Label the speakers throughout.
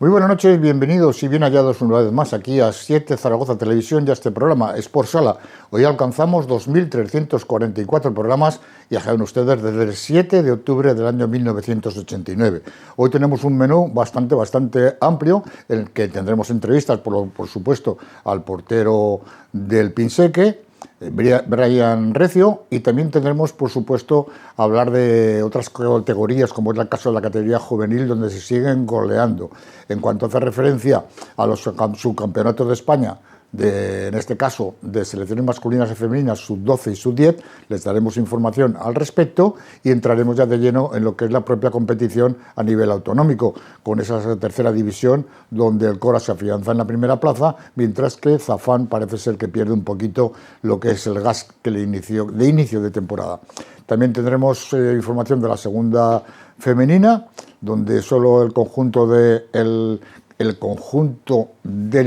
Speaker 1: Muy buenas noches, bienvenidos y bien hallados una vez más aquí a 7 Zaragoza Televisión y a este programa Sport Sala. Hoy alcanzamos 2.344 programas y saben ustedes desde el 7 de octubre del año 1989. Hoy tenemos un menú bastante amplio en el que tendremos entrevistas, por supuesto, al portero del Pinseque, Brian Recio, y también tendremos, por supuesto, hablar de otras categorías, como es el caso de la categoría juvenil, donde se siguen goleando. En cuanto hace referencia a los subcampeonatos de España, en este caso de selecciones masculinas y femeninas, sub-12 y sub-10, les daremos información al respecto y entraremos ya de lleno en lo que es la propia competición a nivel autonómico, con esa tercera división donde el Cora se afianza en la primera plaza, mientras que Zafán parece ser que pierde un poquito lo que es el gas que de inicio de temporada. También tendremos información de la segunda femenina, donde solo el conjunto del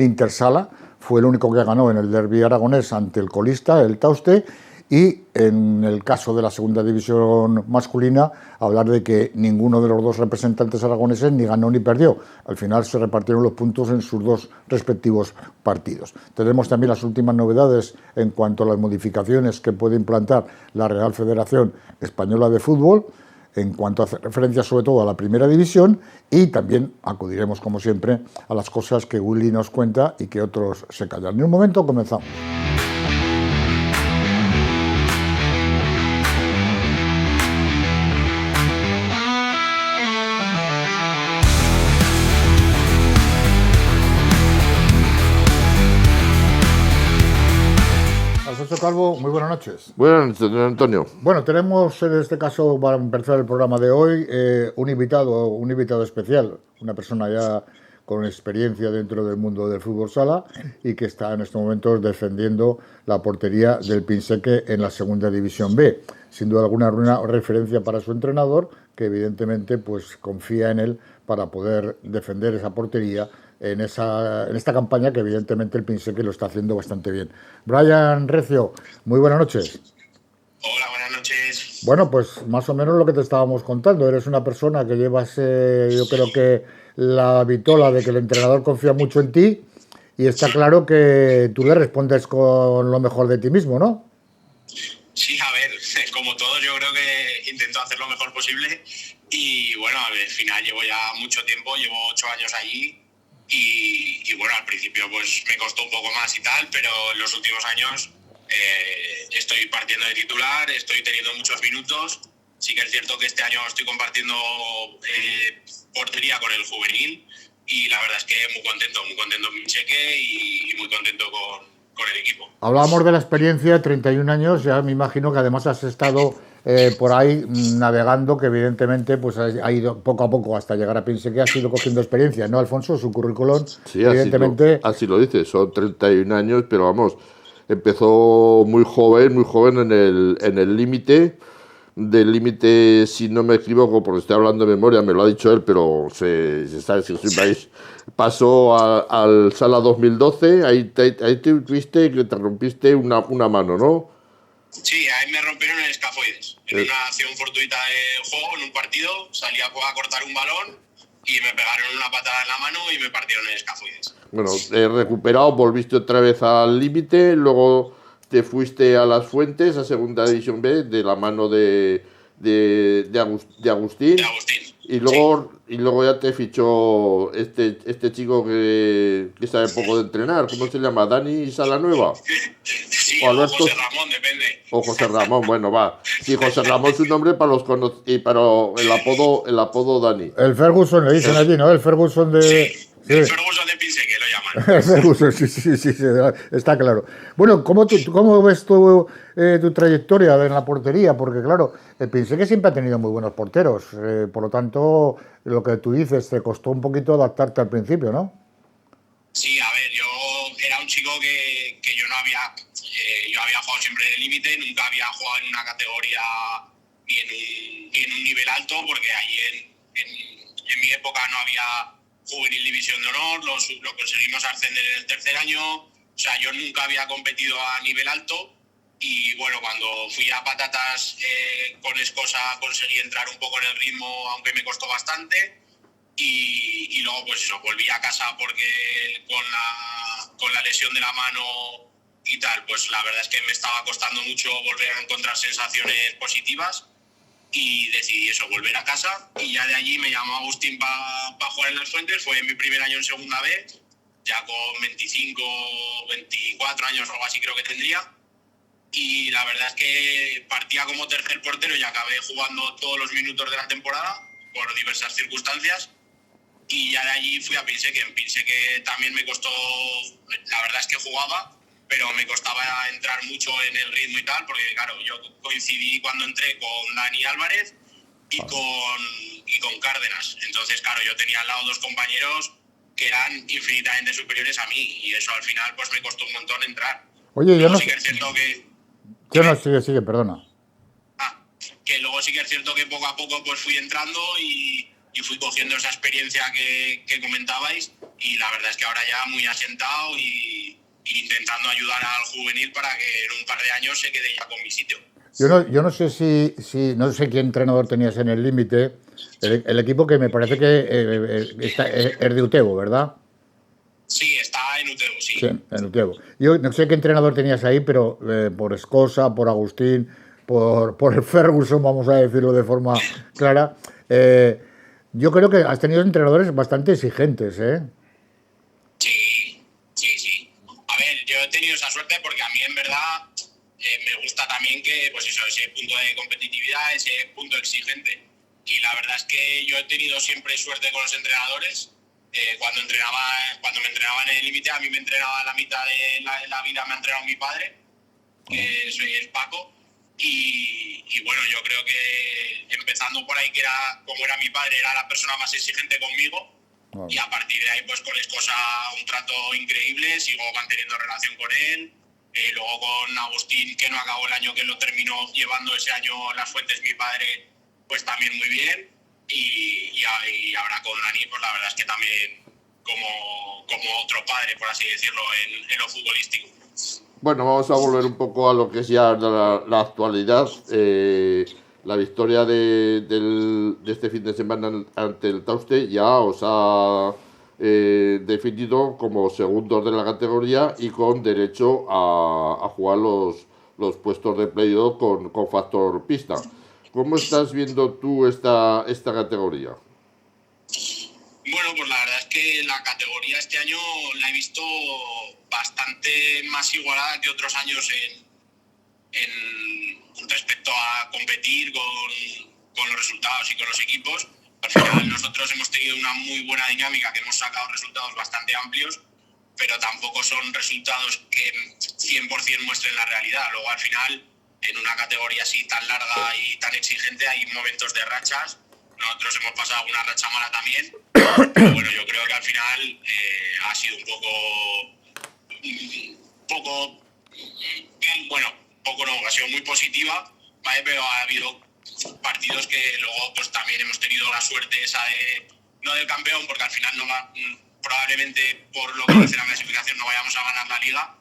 Speaker 1: Intersala fue el único que ganó en el derbi aragonés ante el colista, el Tauste, y en el caso de la segunda división masculina, hablar de que ninguno de los dos representantes aragoneses ni ganó ni perdió. Al final se repartieron los puntos en sus dos respectivos partidos. Tenemos también las últimas novedades en cuanto a las modificaciones que puede implantar la Real Federación Española de Fútbol, en cuanto a hacer referencia sobre todo a la primera división, y también acudiremos, como siempre, a las cosas que Willy nos cuenta y que otros se callan. En un momento comenzamos. Alfonso Calvo, muy buenas noches.
Speaker 2: Buenas noches, don Antonio.
Speaker 1: Bueno, tenemos en este caso, para empezar el programa de hoy, un invitado especial, una persona ya con experiencia dentro del mundo del fútbol sala y que está en estos momentos defendiendo la portería del Pinseque en la segunda división B. Sin duda alguna, una referencia para su entrenador, que evidentemente pues confía en él para poder defender esa portería en esta campaña, que evidentemente el Pinseque lo está haciendo bastante bien. Brian Recio, muy buenas noches.
Speaker 3: Hola, buenas noches.
Speaker 1: Bueno, pues más o menos lo que te estábamos contando. Eres una persona que llevas, yo creo que la vitola de que el entrenador confía mucho en ti, y está claro que tú le respondes con lo mejor de ti mismo, ¿no?
Speaker 3: Sí, a ver, como todos, yo creo que intento hacer lo mejor posible y bueno, al final llevo ya mucho tiempo, llevo 8 años allí y bueno, al principio pues me costó un poco más y tal, pero en los últimos años estoy partiendo de titular, estoy teniendo muchos minutos. Sí que es cierto que este año estoy compartiendo portería con el juvenil y la verdad es que muy contento en mi cheque y muy contento con el equipo.
Speaker 1: Hablábamos de la experiencia, 31 años, ya me imagino que además has estado por ahí navegando, que evidentemente pues ha ido poco a poco hasta llegar a Pinseque, has ido cogiendo experiencia, ¿no, Alfonso? Su currículum,
Speaker 2: sí,
Speaker 1: evidentemente...
Speaker 2: Así lo dice, son 31 años, pero vamos, empezó muy joven en el límite. Del límite, si no me equivoco, porque estoy hablando de memoria, me lo ha dicho él, pero se sabe si soy país. Pasó al Sala 2012, ahí te viste que te rompiste una mano, ¿no?
Speaker 3: Sí, ahí me rompieron el escafoides. En una acción fortuita de juego, en un partido, salí a cortar un balón y me pegaron una patada en la mano y me partieron el escafoides.
Speaker 2: Bueno, recuperado, volviste otra vez al límite, luego te fuiste a Las Fuentes, a Segunda División B, de la mano de Agustín.
Speaker 3: De Agustín.
Speaker 2: Y luego ya te fichó este chico que sabe poco de entrenar. ¿Cómo se llama? ¿Dani Salanueva?
Speaker 3: Sí, o José Ramón, depende.
Speaker 2: O José Ramón, bueno, va. Sí, José Ramón es un nombre para los y para el apodo Dani.
Speaker 1: El Ferguson, le dicen allí, ¿no? El Ferguson de...
Speaker 3: Sí. El Ferguson de Pinseque lo llaman.
Speaker 1: El Ferguson, sí, está claro. Bueno, ¿cómo ves tu trayectoria en la portería? Porque claro, pensé que siempre ha tenido muy buenos porteros. Por lo tanto, lo que tú dices, te costó un poquito adaptarte al principio, ¿no?
Speaker 3: Sí, a ver, yo era un chico que yo no había... yo había jugado siempre en el límite, nunca había jugado en una categoría ni en un nivel alto, porque ahí en mi época no había juvenil división de honor, lo conseguimos ascender en el tercer año. O sea, yo nunca había competido a nivel alto y bueno, cuando fui a Patatas con Escosa conseguí entrar un poco en el ritmo, aunque me costó bastante. y luego pues eso, volví a casa porque con la lesión de la mano y tal, pues la verdad es que me estaba costando mucho volver a encontrar sensaciones positivas y decidí eso, volver a casa, y ya de allí me llamó Agustín para jugar en Las Fuentes. Fue mi primer año en segunda B, ya con 25, 24 años o algo así creo que tendría, y la verdad es que partía como tercer portero y acabé jugando todos los minutos de la temporada por diversas circunstancias, y ya de allí fui a Pinsec. En Pinsec también me costó, la verdad es que jugaba, pero me costaba entrar mucho en el ritmo y tal, porque claro, yo coincidí cuando entré con Dani Álvarez y con Cárdenas. Entonces, claro, yo tenía al lado dos compañeros que eran infinitamente superiores a mí, y eso al final pues me costó un montón entrar.
Speaker 1: Oye, yo
Speaker 3: luego
Speaker 1: no
Speaker 3: sí
Speaker 1: sé...
Speaker 3: que es cierto que...
Speaker 1: Yo no, sigue, perdona.
Speaker 3: Que luego sí que es cierto que poco a poco pues fui entrando y fui cogiendo esa experiencia que comentabais, y la verdad es que ahora ya muy asentado y intentando ayudar al juvenil para que en un par de años se quede ya con mi sitio.
Speaker 1: Yo no sé si no sé qué entrenador tenías en el límite. El equipo que me parece que es de Utebo, ¿verdad?
Speaker 3: Sí, está en Utebo, sí.
Speaker 1: Sí, en Utebo. Yo no sé qué entrenador tenías ahí, pero por Escosa, por Agustín, por el Ferguson, vamos a decirlo de forma clara, yo creo que has tenido entrenadores bastante exigentes, ¿eh?
Speaker 3: Sí. A ver, yo he tenido esa suerte porque a mí en verdad me gusta también que, pues eso, ese punto de competitividad, ese punto exigente. Y la verdad es que yo he tenido siempre suerte con los entrenadores. Cuando me entrenaba en el límite, a mí me entrenaba la mitad de la vida, me ha entrenado mi padre, que es Paco. Y bueno, yo creo que empezando por ahí, que era como era mi padre, era la persona más exigente conmigo. Wow. Y a partir de ahí, pues con Escosa un trato increíble, sigo manteniendo relación con él. Luego con Agustín, que no acabó el año, que lo terminó llevando ese año Las Fuentes mi padre, pues también muy bien. Y ahora con Dani, pues la verdad es que también como otro padre, por así decirlo, en lo futbolístico.
Speaker 2: Bueno, vamos a volver un poco a lo que es ya la actualidad. La victoria de este fin de semana ante el Tauste ya os ha definido como segundos de la categoría y con derecho a jugar los puestos de playoff con factor pista. ¿Cómo estás viendo tú esta categoría?
Speaker 3: Bueno, pues la verdad es que la categoría este año la he visto bastante más igualada que otros años en respecto a competir con los resultados y con los equipos. Al final nosotros hemos tenido una muy buena dinámica, que hemos sacado resultados bastante amplios, pero tampoco son resultados que 100% muestren la realidad. Luego al final, en una categoría así tan larga y tan exigente, hay momentos de rachas. Nosotros hemos pasado una racha mala también, pero bueno, yo creo que al final ha sido un poco no, ha sido muy positiva, ¿vale? Pero ha habido partidos que luego pues también hemos tenido la suerte esa no del campeón, porque al final probablemente por lo que dice la clasificación no vayamos a ganar la liga,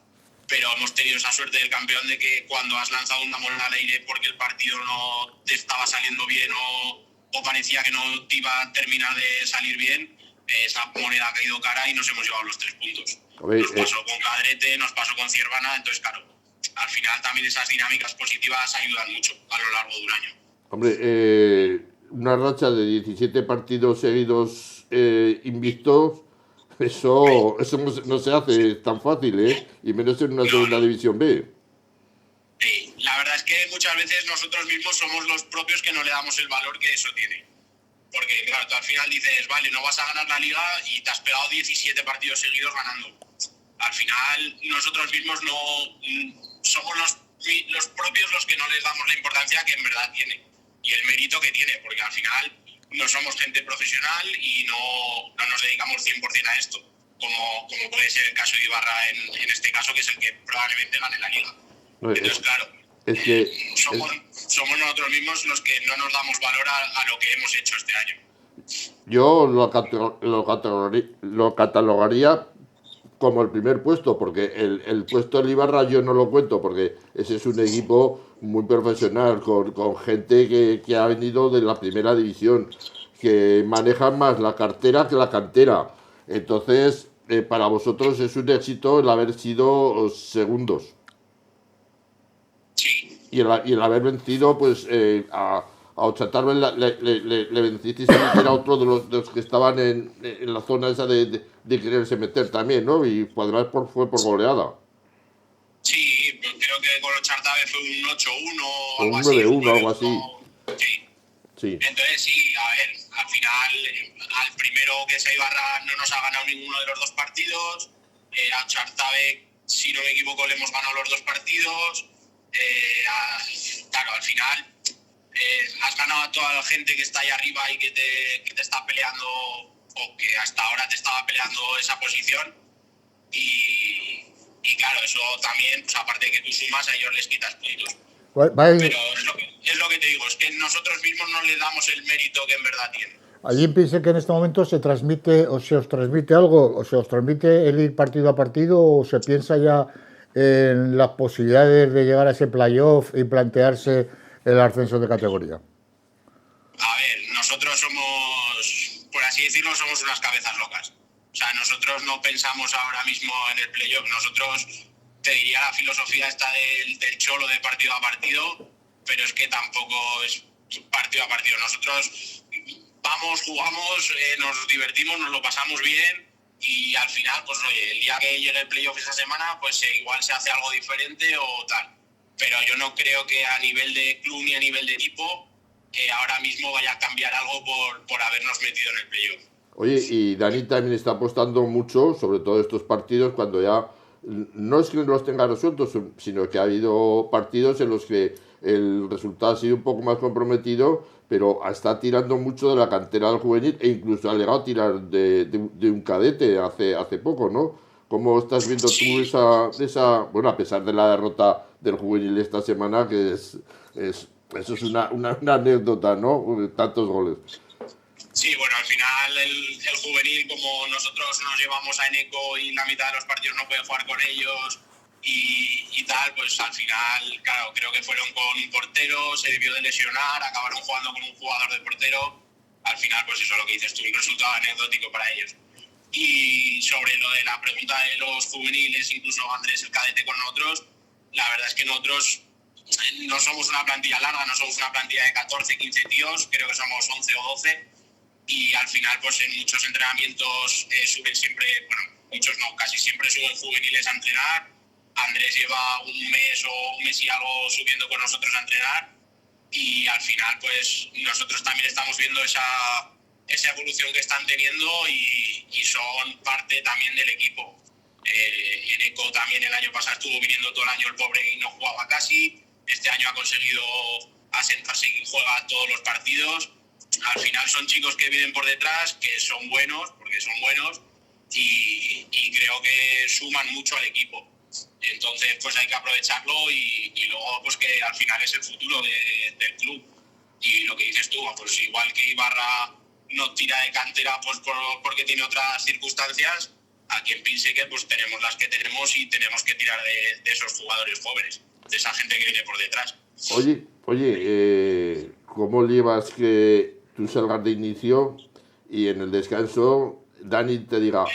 Speaker 3: pero hemos tenido esa suerte del campeón de que cuando has lanzado una moneda al aire porque el partido no te estaba saliendo bien o parecía que no te iba a terminar de salir bien, esa moneda ha caído cara y nos hemos llevado los 3 puntos. Nos pasó con Cadrete, nos pasó con Ciervana, entonces claro, al final también esas dinámicas positivas ayudan mucho a lo largo de un año.
Speaker 2: Hombre, una racha de 17 partidos seguidos invictos, eso no se hace tan fácil, ¿eh? Y menos en una segunda división B.
Speaker 3: Sí, la verdad es que muchas veces nosotros mismos somos los propios que no le damos el valor que eso tiene. Porque claro, tú al final dices, vale, no vas a ganar la liga y te has pegado 17 partidos seguidos ganando. Al final nosotros mismos no somos los propios los que no les damos la importancia que en verdad tiene y el mérito que tiene, porque al final no somos gente profesional y no nos dedicamos 100% a esto, como puede ser el caso de Ibarra en este caso, que es el que probablemente gane la liga. Entonces, claro, somos nosotros mismos los que no nos damos valor a lo que hemos hecho este año.
Speaker 2: Yo lo catalogaría como el primer puesto, porque el puesto del Ibarra yo no lo cuento, porque ese es un equipo muy profesional, con gente que ha venido de la primera división. que manejan más la cartera que la cantera. Entonces, para vosotros es un éxito el haber sido segundos.
Speaker 3: Sí.
Speaker 2: Y el haber vencido, pues, a Ochatarbe le vencisteis a que era otro de los que estaban en la zona esa de quererse meter también, ¿no? Y además fue por goleada.
Speaker 3: Sí, creo que con los Chartabe fue un 8-1 o
Speaker 2: O
Speaker 3: algo
Speaker 2: un
Speaker 3: así.
Speaker 2: 9-1, algo así.
Speaker 3: Sí.
Speaker 2: Sí.
Speaker 3: Entonces sí, a ver, al final, al primero que es Ibarra no nos ha ganado ninguno de los dos partidos. A Chartabe, si no me equivoco, le hemos ganado los dos partidos. Claro, al final has ganado a toda la gente que está ahí arriba y que te está peleando, o que hasta ahora te estaba peleando esa posición. Y claro, eso también, pues aparte de que tú sumas, a ellos les quitas puntos. Pero es lo que te digo, es que nosotros mismos no le damos el mérito que en verdad tienen.
Speaker 1: Allí piense que en este momento se transmite o se os transmite algo, o se os transmite el ir partido a partido, o se piensa ya en las posibilidades de llegar a ese playoff y plantearse el ascenso de categoría.
Speaker 3: A ver, nosotros somos, por así decirlo, somos unas cabezas locas. O sea, nosotros no pensamos ahora mismo en el playoff. Nosotros, te diría, la filosofía está del cholo de partido a partido, pero es que tampoco es partido a partido. Nosotros vamos, jugamos, nos divertimos, nos lo pasamos bien y al final, pues oye, el día que llegue el playoff esa semana, pues igual se hace algo diferente o tal. Pero yo no creo que a nivel de club ni a nivel de equipo ahora mismo vaya a cambiar algo por habernos metido en el playoff.
Speaker 2: Oye, y Dani también está apostando mucho, sobre todo estos partidos, cuando ya no es que no los tenga resueltos, sino que ha habido partidos en los que el resultado ha sido un poco más comprometido, pero está tirando mucho de la cantera del juvenil e incluso ha llegado a tirar de un cadete hace poco, ¿no? ¿Cómo estás viendo tú esa, bueno, a pesar de la derrota del juvenil esta semana, que eso es una anécdota, ¿no? Tantos goles.
Speaker 3: Sí, bueno, al final el juvenil, como nosotros nos llevamos a Eneco y la mitad de los partidos no puede jugar con ellos y tal, pues al final, claro, creo que fueron con un portero, se debió de lesionar, acabaron jugando con un jugador de portero. Al final, pues eso es lo que dices tú, un resultado anecdótico para ellos. Y sobre lo de la pregunta de los juveniles, incluso Andrés el cadete con nosotros, la verdad es que nosotros no somos una plantilla larga, no somos una plantilla de 14, 15 tíos, creo que somos 11 o 12. Y al final, pues en muchos entrenamientos suben siempre, bueno, muchos no, casi siempre suben juveniles a entrenar. Andrés lleva un mes y algo subiendo con nosotros a entrenar. Y al final, pues nosotros también estamos viendo esa evolución que están teniendo y son parte también del equipo. Eneco también el año pasado estuvo viniendo todo el año el pobre y no jugaba casi. Este año ha conseguido asentarse y juega todos los partidos. Al final son chicos que vienen por detrás, que son buenos, porque son buenos, y creo que suman mucho al equipo. Entonces, pues hay que aprovecharlo y luego, pues que al final es el futuro del club. Y lo que dices tú, pues igual que Ibarra no tira de cantera pues porque tiene otras circunstancias, aquí en Pinseque pues tenemos las que tenemos y tenemos que tirar de esos jugadores jóvenes, de esa gente que viene por detrás.
Speaker 2: Oye, ¿cómo llevas que tú salgas de inicio y en el descanso Dani te diga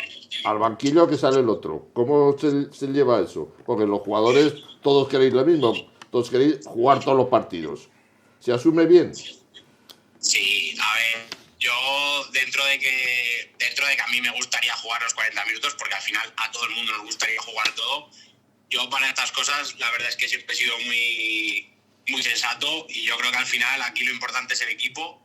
Speaker 2: al banquillo que sale el otro? ¿Cómo se lleva eso? Porque los jugadores todos queréis lo mismo, todos queréis jugar todos los partidos. ¿Se asume bien?
Speaker 3: Sí, a ver, yo dentro de que a mí me gustaría jugar los 40 minutos, porque al final a todo el mundo nos gustaría jugar todo, yo para estas cosas la verdad es que siempre he sido muy sensato y yo creo que al final aquí lo importante es el equipo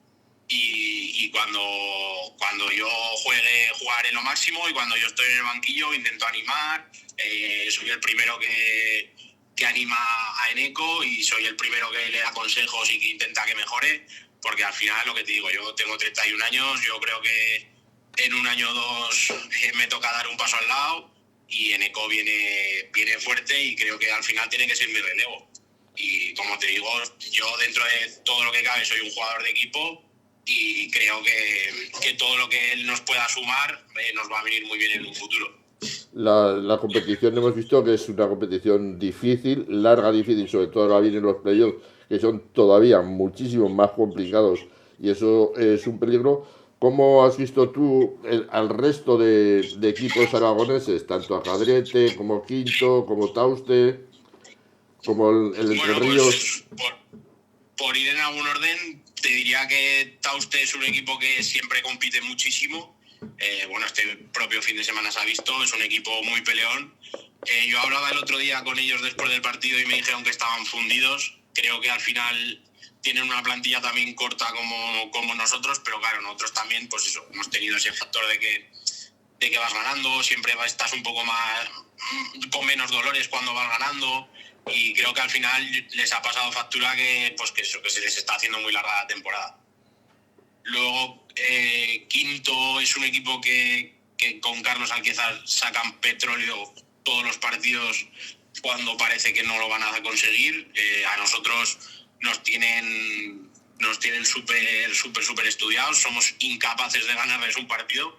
Speaker 3: y cuando yo jugaré lo máximo y cuando yo estoy en el banquillo intento animar, soy el primero que anima a Eneco y soy el primero que le da consejos y que intenta que mejore, porque al final lo que te digo, yo tengo 31 años, yo creo que en un año o dos me toca dar un paso al lado y Eneco viene fuerte y creo que al final tiene que ser mi relevo. Y como te digo, yo dentro de todo lo que cabe soy un jugador de equipo y creo que todo lo que él nos pueda sumar nos va a venir muy bien en un futuro.
Speaker 2: La competición hemos visto que es una competición difícil, larga, difícil, sobre todo ahora vienen los playoffs que son todavía muchísimo más complicados y eso es un peligro. ¿Cómo has visto tú al resto de equipos aragoneses, tanto a Cadrete como Quinto, como Tauste, como el Entre Ríos?
Speaker 3: Pues, por ir en algún orden, te diría que Tauste es un equipo que siempre compite muchísimo. Este propio fin de semana se ha visto, es un equipo muy peleón. Yo hablaba el otro día con ellos después del partido y me dijeron que estaban fundidos. Creo que al final tienen una plantilla también corta como nosotros, pero claro, nosotros también, pues eso, hemos tenido ese factor de que vas ganando, siempre estás un poco más con menos dolores cuando vas ganando, y creo que al final les ha pasado factura que se les está haciendo muy larga la temporada. Luego, Quinto es un equipo que con Carlos Alquezar sacan petróleo todos los partidos cuando parece que no lo van a conseguir. A nosotros nos tienen súper estudiados, somos incapaces de ganarles un partido.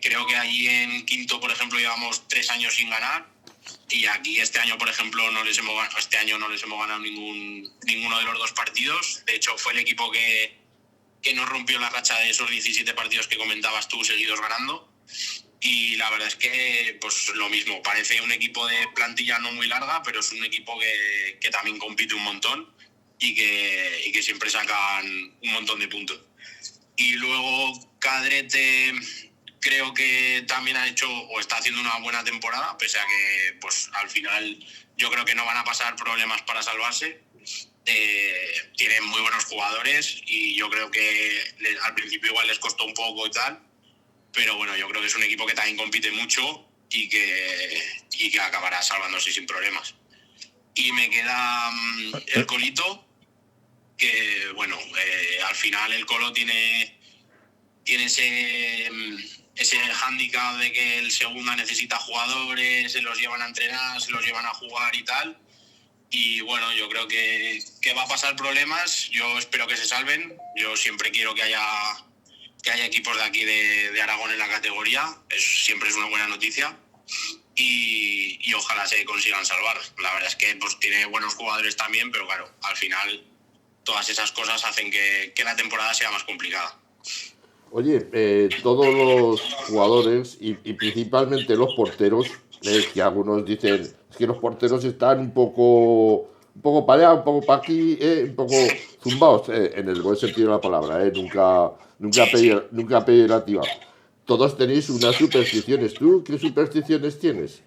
Speaker 3: Creo que allí en Quinto, por ejemplo, llevamos 3 años sin ganar, y aquí este año, por ejemplo, no les hemos ganado ninguno de los 2 partidos. De hecho, fue el equipo que nos rompió la racha de esos 17 partidos que comentabas tú seguidos ganando. Y la verdad es que, pues lo mismo, parece un equipo de plantilla no muy larga, pero es un equipo que también compite un montón y que siempre sacan un montón de puntos. Y luego Cadrete creo que también ha hecho o está haciendo una buena temporada, pese a que pues al final yo creo que no van a pasar problemas para salvarse. Tienen muy buenos jugadores y yo creo que al principio igual les costó un poco y tal, pero bueno, yo creo que es un equipo que también compite mucho y que acabará salvándose sin problemas. Y me queda el Colito, que bueno, al final el Colo tiene ese hándicap de que el Segunda necesita jugadores, se los llevan a entrenar, se los llevan a jugar y tal. Y bueno, yo creo que va a pasar problemas. Yo espero que se salven. Yo siempre quiero que haya equipos de aquí de Aragón en la categoría. Siempre es una buena noticia. Y ojalá se consigan salvar. La verdad es que pues tiene buenos jugadores también, pero claro, al final todas esas cosas hacen que la temporada sea más complicada.
Speaker 2: Oye, todos los jugadores y principalmente los porteros, que algunos dicen que los porteros están un poco para allá, un poco para aquí, un poco zumbados, en el buen sentido de la palabra, nunca peyorativa. Todos tenéis unas supersticiones. ¿Tú qué supersticiones tienes?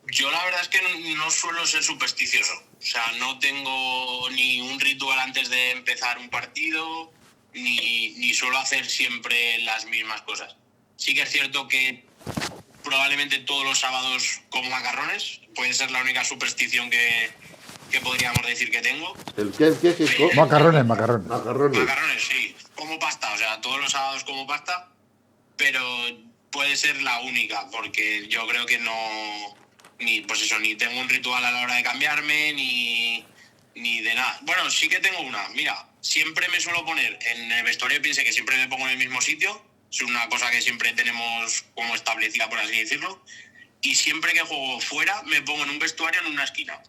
Speaker 3: Yo la verdad es que no suelo ser supersticioso. O sea, no tengo ni un ritual antes de empezar un partido, ni suelo hacer siempre las mismas cosas. Sí que es cierto que probablemente todos los sábados como macarrones. Puede ser la única superstición que podríamos decir que tengo.
Speaker 2: ¿El qué?
Speaker 1: Macarrones.
Speaker 3: Macarrones, sí. Como pasta, o sea, todos los sábados como pasta, pero puede ser la única, porque yo creo que ni tengo un ritual a la hora de cambiarme, ni de nada. Bueno, sí que tengo una. Mira, siempre me suelo poner en el vestuario, piense que siempre me pongo en el mismo sitio. Es una cosa que siempre tenemos como establecida, por así decirlo. Y siempre que juego fuera, me pongo en un vestuario en una esquina.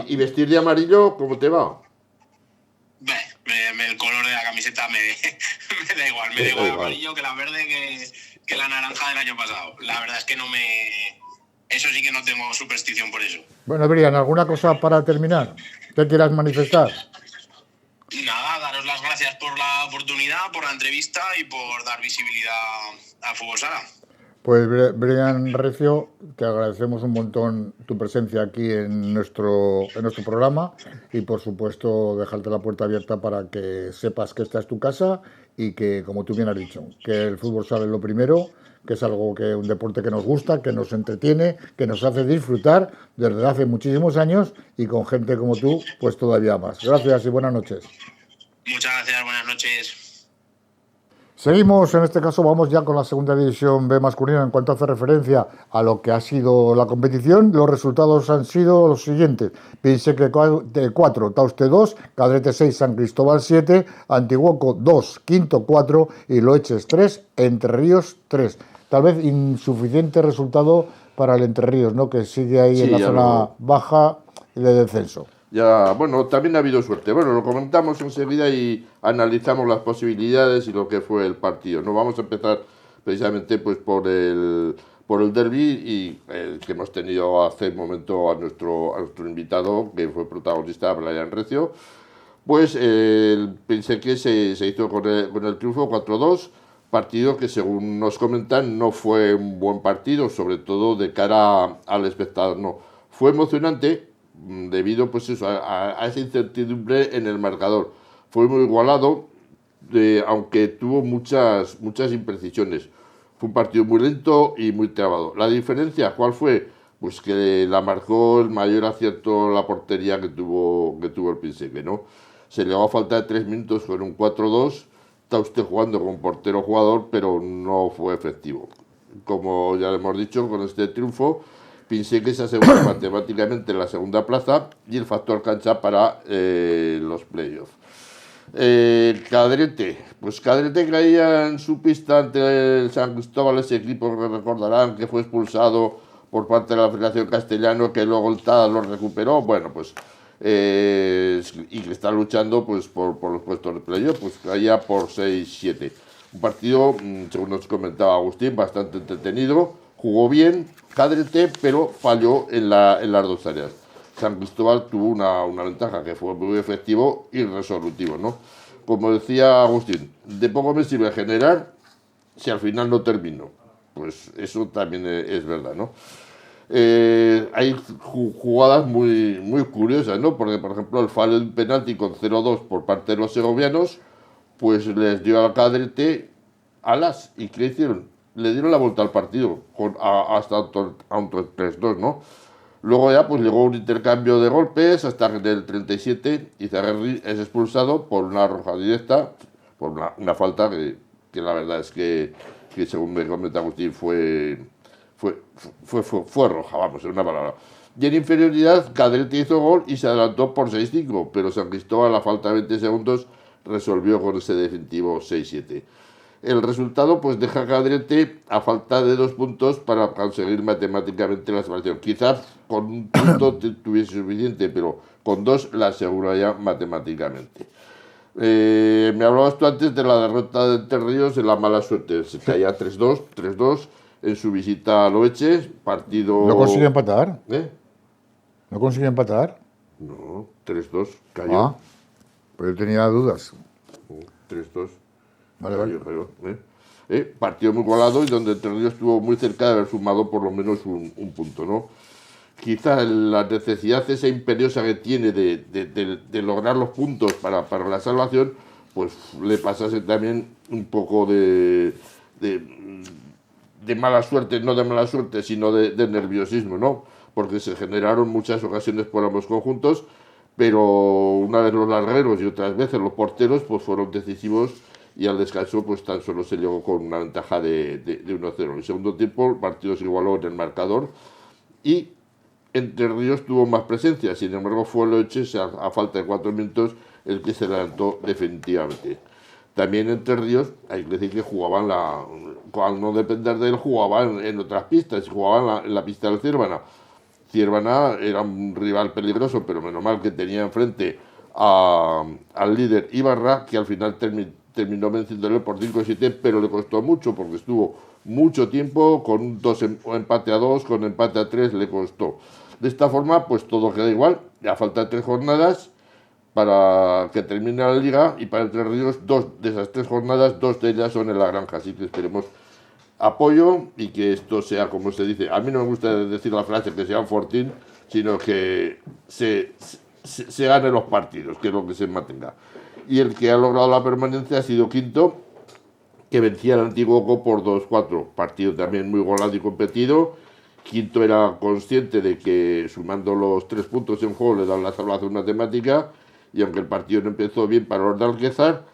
Speaker 2: ¿Y vestir de amarillo, cómo te va?
Speaker 3: El color de la camiseta me da igual. Me da igual el amarillo que la verde que la naranja del año pasado. La verdad es que eso sí que no tengo superstición por eso.
Speaker 1: Bueno, Brian, ¿alguna cosa para terminar? ¿Qué quieras manifestar?
Speaker 3: Nada, daros las gracias por la oportunidad, por la entrevista y por dar visibilidad a Fútbol Sala.
Speaker 1: Pues Brian Recio, te agradecemos un montón tu presencia aquí en nuestro programa y por supuesto dejarte la puerta abierta para que sepas que esta es tu casa y que, como tú bien has dicho, que el fútbol sala es lo primero, que es un deporte que nos gusta, que nos entretiene, que nos hace disfrutar desde hace muchísimos años y con gente como tú, pues todavía más. Gracias y buenas noches.
Speaker 3: Muchas gracias, buenas noches.
Speaker 1: Seguimos, en este caso vamos ya con la segunda división B masculina. En cuanto hace referencia a lo que ha sido la competición, los resultados han sido los siguientes. Pinseque 4, Tauste 2, Cadrete 6, San Cristóbal 7, Antiguoco 2, Quinto 4 y Loeches 3, Entre Ríos 3. Tal vez insuficiente resultado para el Entre Ríos, ¿no? Que sigue ahí en la zona baja de descenso.
Speaker 2: Ya, bueno, también ha habido suerte. Bueno, lo comentamos enseguida y analizamos las posibilidades y lo que fue el partido. No vamos a empezar precisamente pues por el derbi y que hemos tenido hace un momento a nuestro invitado, que fue protagonista, Brian Recio. Pues pensé que se hizo con el triunfo 4-2, partido que según nos comentan no fue un buen partido, sobre todo de cara al espectador. No, fue emocionante debido pues eso, a esa incertidumbre en el marcador. Fue muy igualado, aunque tuvo muchas imprecisiones. Fue un partido muy lento y muy trabado. La diferencia, ¿cuál fue? Pues que la marcó el mayor acierto la portería que tuvo el Pinseque, ¿no? Se le va a faltar 3 minutos con un 4-2. Está usted jugando con portero jugador, pero no fue efectivo. Como ya le hemos dicho, con este triunfo, Pinseque se asegura matemáticamente la segunda plaza y el factor cancha para los playoffs. Cadrete, pues Cadrete caía en su pista ante el San Cristóbal, ese equipo que recordarán que fue expulsado por parte de la Federación Castellano, que luego el TAD lo recuperó. Bueno, pues y que está luchando pues por los puestos de playoff, pues caía por 6-7. Un partido, según nos comentaba Agustín, bastante entretenido. Jugó bien Cadrete, pero falló en las dos áreas. San Cristóbal tuvo una ventaja que fue muy efectivo y resolutivo, ¿no? Como decía Agustín, de poco me sirve generar si al final no termino. Pues eso también es verdad, ¿no? Hay jugadas muy curiosas, ¿no? Porque, por ejemplo, el fallo de un penalti con 0-2 por parte de los segovianos, pues les dio al Cadrete alas. ¿Y qué hicieron? Le dieron la vuelta al partido hasta a un 3-2, ¿no? Luego ya pues llegó un intercambio de golpes hasta que en el 37 Izagirre es expulsado por una roja directa, por una falta que la verdad es que según me comenta Agustín fue roja, vamos, en una palabra. Y en inferioridad Cadrete hizo gol y se adelantó por 6-5, pero San Cristóbal a falta de 20 segundos resolvió con ese definitivo 6-7. El resultado pues deja a Cadrete a falta de 2 puntos para conseguir matemáticamente la salvación. Quizás con un punto tuviese suficiente, pero con 2 la asegura ya matemáticamente. Me hablabas tú antes de la derrota de Entre Ríos en la mala suerte. Se caía 3-2 en su visita a Loeche. Partido...
Speaker 1: ¿No consiguió empatar?
Speaker 2: ¿No
Speaker 1: consiguió empatar?
Speaker 2: No, 3-2 cayó.
Speaker 1: Pero yo tenía dudas.
Speaker 2: 3-2.
Speaker 1: Vale.
Speaker 2: Partido muy igualado y donde Entre Ríos estuvo muy cerca de haber sumado por lo menos un punto, ¿no? Quizá la necesidad esa imperiosa que tiene de lograr los puntos para la salvación, pues le pasase también un poco de mala suerte, no de mala suerte, sino de nerviosismo, ¿no? Porque se generaron muchas ocasiones por ambos conjuntos, pero una vez los largueros y otras veces los porteros pues fueron decisivos y al descanso pues tan solo se llegó con una ventaja de 1-0. En el segundo tiempo el partido se igualó en el marcador y Entre Ríos tuvo más presencia, sin embargo fue Loeche a falta de 4 minutos el que se adelantó definitivamente. También Entre Ríos, hay que decir que jugaban al no depender de él, jugaban en otras pistas, jugaban en la pista del Ciervana. Ciervana era un rival peligroso, pero menos mal que tenía enfrente al líder Ibarra, que al final terminó venciéndole por 5-7, pero le costó mucho porque estuvo mucho tiempo con empate a 2, con empate a 3 le costó. De esta forma, pues todo queda igual. Ya faltan 3 jornadas para que termine la liga y para Entre Ríos 2 de esas 3 jornadas, 2 de ellas son en la Granja. Así que esperemos apoyo y que esto sea como se dice. A mí no me gusta decir la frase que sea un fortín, sino que se ganen los partidos, que es lo que se mantenga. Y el que ha logrado la permanencia ha sido Quinto, que vencía al Antiguo por 2-4. Partido también muy golado y competido. Quinto era consciente de que sumando los 3 puntos en juego le dan la salvación matemática, y aunque el partido no empezó bien para los de Alquezar,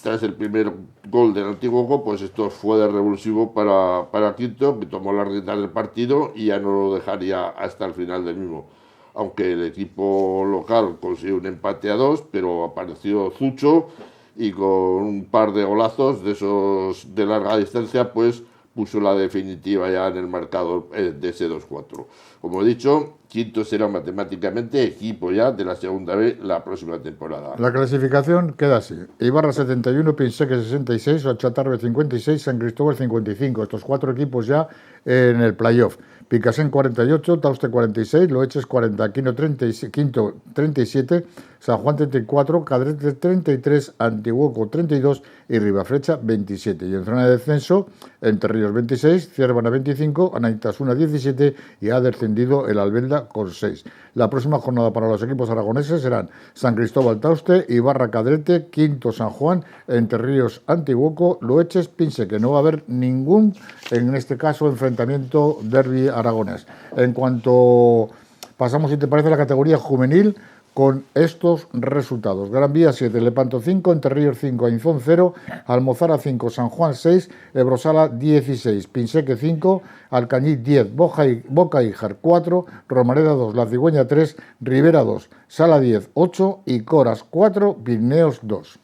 Speaker 2: tras el primer gol del Antiguo, pues esto fue de revulsivo para Quinto, que tomó la rienda del partido y ya no lo dejaría hasta el final del mismo. Aunque el equipo local consiguió un empate a 2, pero apareció Zucho y con un par de golazos de esos de larga distancia, pues puso la definitiva ya en el marcador de ese 2-4. Como he dicho, quinto será matemáticamente equipo ya de la segunda B la próxima temporada.
Speaker 1: La clasificación queda así: Ibarra 71, Pinseque 66, Ochatarbe 56, San Cristóbal 55. Estos 4 equipos ya en el playoff. Picasen 48, Tauste 46, Loeches 40, Quinto 37, San Juan 34, Cadrete 33, Antiguoco 32 y Ribafrecha 27. Y en zona de descenso, Entre Ríos 26, Ciervana 25, Anaitasuna 17 y ha descendido el Albelda con 6. La próxima jornada para los equipos aragoneses serán San Cristóbal Tauste, Ibarra Cadrete, Quinto San Juan, Entre Ríos Antiguoco, Loeches Pinseque. No va a haber ningún, en este caso, enfrentamiento derbi aragonés. En cuanto pasamos, si te parece, a la categoría juvenil, con estos resultados: Gran Vía 7, Lepanto 5, Entre Ríos 5, Ainzón 0, Almozara 5, San Juan 6, Ebrosala 16, Pinseque 5, Alcañiz 10, Boca Híjar 4, Romareda 2, La Cigüeña 3, Ribera 2, Sala 10, 8 y Coras 4, Pirineos 2.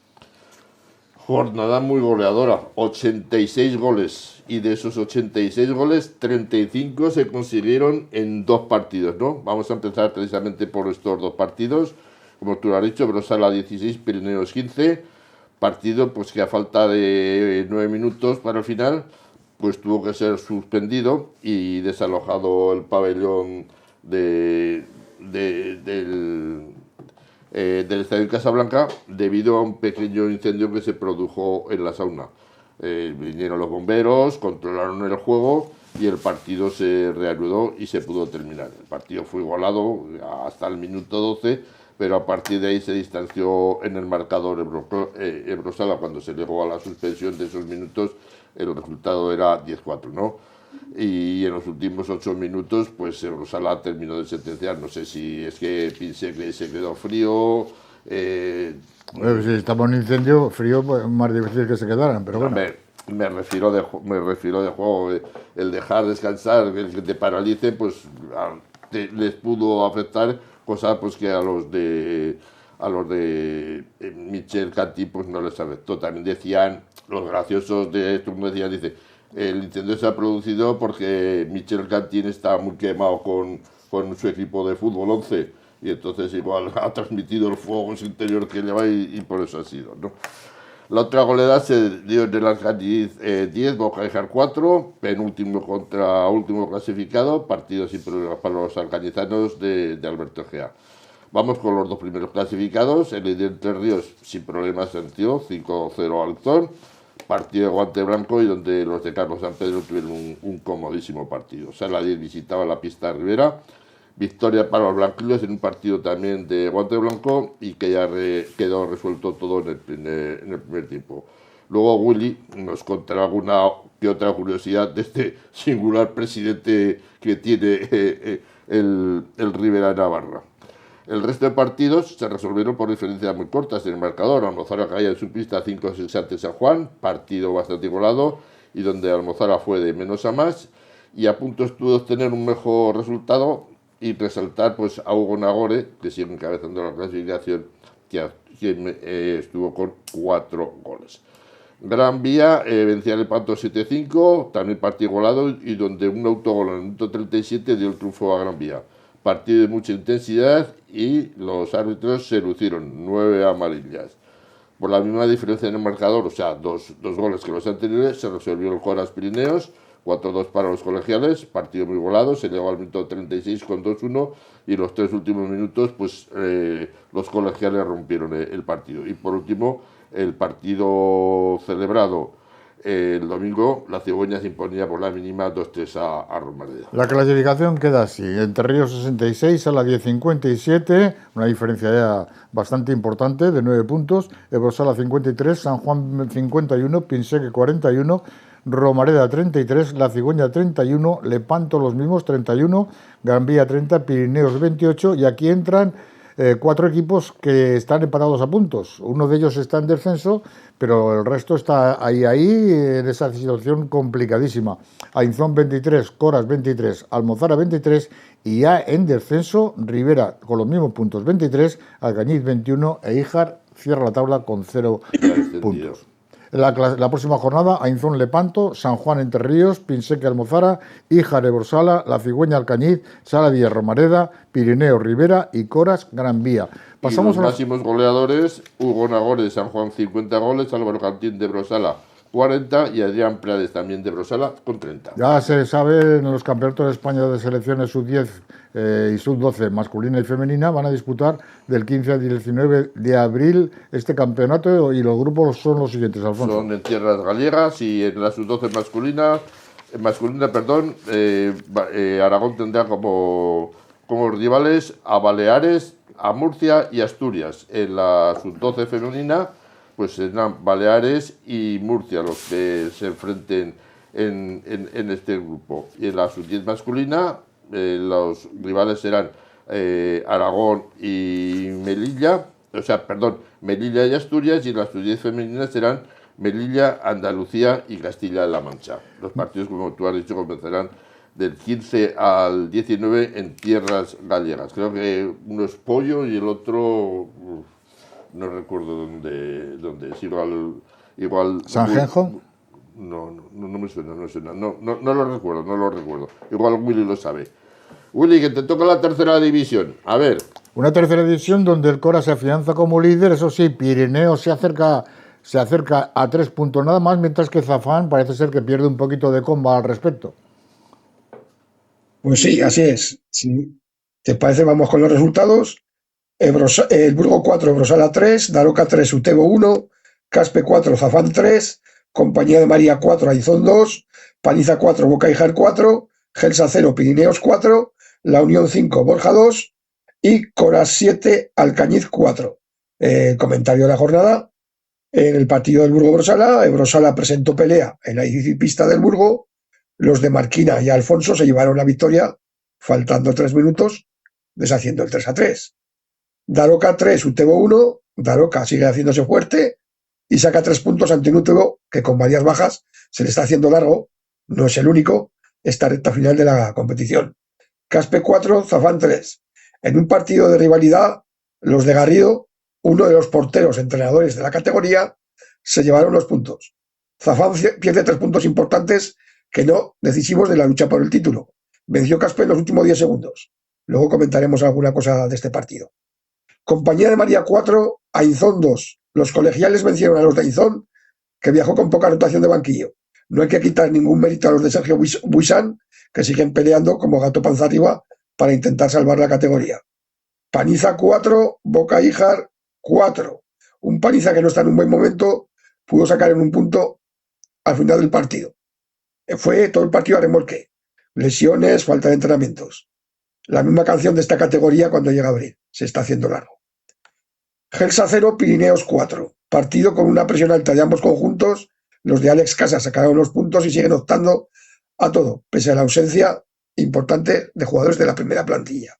Speaker 2: Jornada muy goleadora, 86 goles, y de esos 86 goles, 35 se consiguieron en 2 partidos, ¿no? Vamos a empezar precisamente por estos 2 partidos, como tú lo has dicho, Brosala 16, Pirineos 15, partido pues que a falta de 9 minutos para el final, pues tuvo que ser suspendido y desalojado el pabellón del estadio de Casablanca debido a un pequeño incendio que se produjo en la sauna. Vinieron los bomberos, controlaron el juego y el partido se reanudó y se pudo terminar. El partido fue igualado hasta el minuto 12, pero a partir de ahí se distanció en el marcador Ebrosala. Cuando se llegó a la suspensión de esos minutos, el resultado era 10-4, ¿no? Y en los últimos 8 minutos, pues Ebrosala terminó de sentenciar. No sé si es que Pinseque se quedó frío.
Speaker 1: Si estaba en un incendio frío, pues más difícil que se quedaran, pero bueno.
Speaker 2: Me refiero de juego, el dejar descansar, el que te paralice, pues les pudo afectar, cosa pues que a los de Michel Cantí pues no les afectó. También decían los graciosos de esto, dice, el incendio se ha producido porque Michel Cantín está muy quemado con su equipo de fútbol 11 y entonces igual ha transmitido el fuego en su interior que lleva y por eso ha sido, ¿no? La otra goleada se dio en el Alcañiz 10, Boca Híjar 4, penúltimo contra último clasificado, partido sin problemas para los alcañizanos de Alberto Egea. Vamos con los 2 primeros clasificados, el de Entre Ríos sin problemas venció 5-0 al Zón, partido de guante blanco y donde los de Carlos San Pedro tuvieron un comodísimo partido. Sala 10 visitaba la pista de Ribera, victoria para los blanquillos en un partido también de guante blanco y que ya quedó resuelto todo en el primer tiempo. Luego Willy nos contará alguna que otra curiosidad de este singular presidente que tiene el Ribera Navarra. El resto de partidos se resolvieron por diferencias muy cortas en el marcador. Almozara caía en su pista 5-6 ante San Juan, partido bastante igualado y donde Almozara fue de menos a más y a punto estuvo de obtener un mejor resultado y resaltar pues a Hugo Nagore, que sigue encabezando la clasificación, quien estuvo con 4 goles. Gran Vía vencía el Lepanto 7-5, también partido igualado y donde un autogol en el minuto 37 dio el triunfo a Gran Vía. Partido de mucha intensidad y los árbitros se lucieron, 9 amarillas. Por la misma diferencia en el marcador, o sea, dos goles que los anteriores, se resolvió el Coras Pirineos, 4-2 para los colegiales, partido muy volado, se llegó al minuto 36 con 2-1 y los 3 últimos minutos pues los colegiales rompieron el partido. Y por último, el partido celebrado el domingo, la Cigüeña se imponía por la mínima 2-3 a Romareda.
Speaker 1: La clasificación queda así: Entre Ríos 66, Sala 10 57, una diferencia ya bastante importante de 9 puntos, Ebrosala 53, San Juan 51, Pinseque 41, Romareda 33, La Cigüeña 31, Lepanto los mismos 31, Gran Vía 30, Pirineos 28 y aquí entran 4 equipos que están empatados a puntos. Uno de ellos está en descenso, pero el resto está ahí en esa situación complicadísima. Ainzón 23, Coras 23, Almozara 23 y ya en descenso Ribera con los mismos puntos 23, Alcañiz 21 e Híjar cierra la tabla con 0 puntos. La próxima jornada, Ainzón Lepanto, San Juan Entre Ríos, Pinseque Almozara, Híjar Ebrosala, La Cigüeña Alcañiz, Saladilla Romareda, Pirineo Rivera y Coras Gran Vía.
Speaker 2: Pasamos y los máximos goleadores: Hugo Nagore de San Juan 50 goles, Álvaro Cantín de Brosala 40 y Adrián Prades también de Brosala con 30.
Speaker 1: Ya se sabe, en los campeonatos de España de selecciones sub-10 y sub-12 masculina y femenina van a disputar del 15 al 19 de abril este campeonato, y los grupos son los siguientes, Alfonso.
Speaker 2: Son en tierras gallegas, y en la sub-12 masculina, Aragón tendrá como rivales a Baleares, a Murcia y Asturias. En la sub-12 femenina, pues serán Baleares y Murcia los que se enfrenten en este grupo. Y en la sub-10 masculina, los rivales serán Aragón y Melilla, Melilla y Asturias, y en la sub-10 femenina serán Melilla, Andalucía y Castilla-La Mancha. Los partidos, como tú has dicho, comenzarán del 15 al 19 en tierras gallegas. Creo que uno es Pollo y el otro no recuerdo dónde es. Igual
Speaker 1: ¿Sanjenjo?
Speaker 2: No me suena. No lo recuerdo. Igual Willy lo sabe. Willy, que te toca la tercera división. A ver.
Speaker 1: Una tercera división donde el Cora se afianza como líder. Eso sí, Pirineo se acerca a 3 puntos nada más, mientras que Zafán parece ser que pierde un poquito de comba al respecto.
Speaker 4: Pues sí, así es. Si te parece, vamos con los resultados. El Burgo 4, Brosala 3, Daroca 3, Utebo 1, Caspe 4, Zafán 3, Compañía de María 4, Ainzón 2, Paniza 4, Boca Híjar 4, Gelsa 0, Pirineos 4, La Unión 5, Borja 2 y Coras 7, Alcañiz 4. Comentario de la jornada. En el partido del Burgo-Brosala, Brosala presentó pelea en la difícil pista del Burgo. Los de Marquina y Alfonso se llevaron la victoria, faltando 3 minutos, deshaciendo el 3-3. Daroca 3, Utebo 1. Daroca sigue haciéndose fuerte y saca 3 puntos ante un Utebo que, con varias bajas, se le está haciendo largo. No es el único, esta recta final de la competición. Caspe 4, Zafán 3. En un partido de rivalidad, los de Garrido, uno de los porteros entrenadores de la categoría, se llevaron los puntos. Zafán pierde 3 puntos importantes que no decisivos de la lucha por el título. Venció Caspe en los últimos 10 segundos. Luego comentaremos alguna cosa de este partido. Compañía de María 4, Ainzón 2. Los colegiales vencieron a los de Ainzón, que viajó con poca rotación de banquillo. No hay que quitar ningún mérito a los de Sergio Buisán, que siguen peleando como gato panza arriba para intentar salvar la categoría. Paniza 4, Boca Híjar 4. Un Paniza que no está en un buen momento pudo sacar en un punto al final del partido. Fue todo el partido a remolque. Lesiones, falta de entrenamientos. La misma canción de esta categoría cuando llega abril. Se está haciendo largo. Gelsa 0, Pirineos 4. Partido con una presión alta de ambos conjuntos. Los de Alex Casas sacaron los puntos y siguen optando a todo, pese a la ausencia importante de jugadores de la primera plantilla.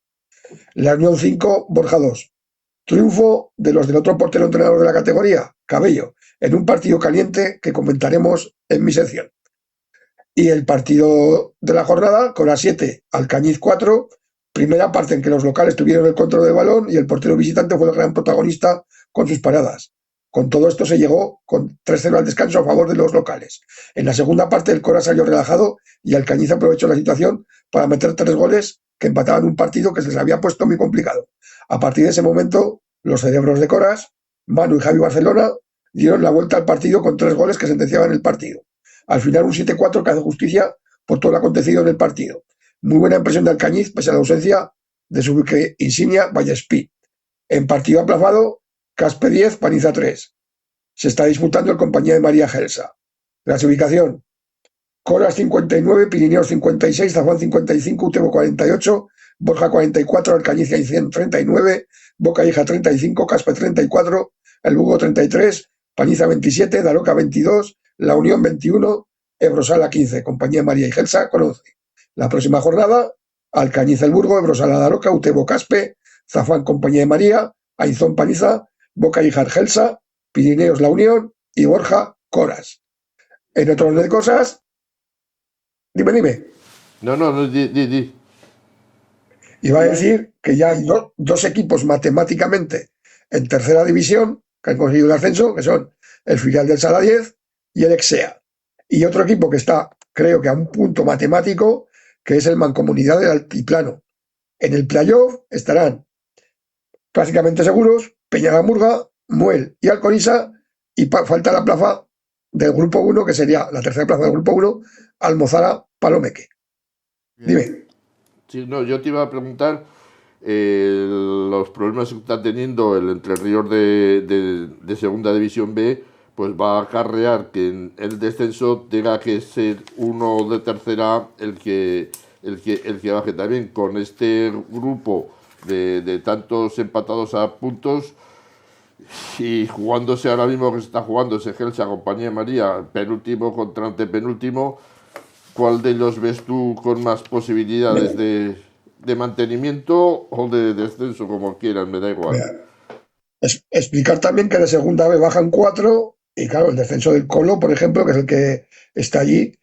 Speaker 4: La Unión 5, Borja 2. Triunfo de los del otro portero entrenador de la categoría, Cabello, en un partido caliente que comentaremos en mi sección. Y el partido de la jornada, Coras 7, Alcañiz 4, primera parte en que los locales tuvieron el control del balón y el portero visitante fue el gran protagonista con sus paradas. Con todo esto se llegó con 3-0 al descanso a favor de los locales. En la segunda parte el Coras salió relajado y Alcañiz aprovechó la situación para meter 3 goles que empataban un partido que se les había puesto muy complicado. A partir de ese momento, los cerebros de Coras, Manu y Javi Barcelona, dieron la vuelta al partido con 3 goles que sentenciaban el partido. Al final un 7-4 que hace justicia por todo lo acontecido en el partido. Muy buena impresión de Alcañiz, pese a la ausencia de su buque insignia Vallespí. En partido aplazado, Caspe 10, Paniza 3. Se está disputando el Compañía de María Gelsa. Clasificación: Coras 59, Pirineos 56, Zafán 55, Utebo 48, Borja 44, Alcañiz y Ainzón 39, Boca Hija 35, Caspe 34, El Burgo 33, Paniza 27, Daroca 22, La Unión 21, Ebrosala 15, Compañía de María y Gelsa con 11. La próxima jornada, Alcañiz El Burgo, Ebrosala Daroca, Utebo Caspe, Zafán Compañía de María, Ainzón Paniza, Boca Híjar Gelsa, Pirineos La Unión y Borja Coras. En otro orden de cosas, dime.
Speaker 2: No, di.
Speaker 4: Iba a decir que ya hay dos equipos matemáticamente en tercera división que han conseguido el ascenso, que son el filial del Sala 10 y el Exea. Y otro equipo que está, creo que a un punto matemático, que es el Mancomunidad del Altiplano. En el playoff estarán prácticamente seguros Peñagamurga, Muel y Alconisa, y falta la plaza del grupo 1, que sería la tercera plaza del grupo 1, Almozara Palomeque. Dime.
Speaker 2: Sí, no, yo te iba a preguntar los problemas que está teniendo el Entre Ríos de Segunda División B, pues va a acarrear que en el descenso tenga que ser uno de tercera el que baje también. Con este grupo de tantos empatados a puntos y jugándose ahora mismo que se está jugando ese Gelsa, Compañía de María, penúltimo contra antepenúltimo, ¿cuál de ellos ves tú con más posibilidades de mantenimiento o de descenso, como quieran? Me da igual.
Speaker 4: Explicar también que de segunda B bajan 4 y claro, el descenso del Colo, por ejemplo, que es el que está allí,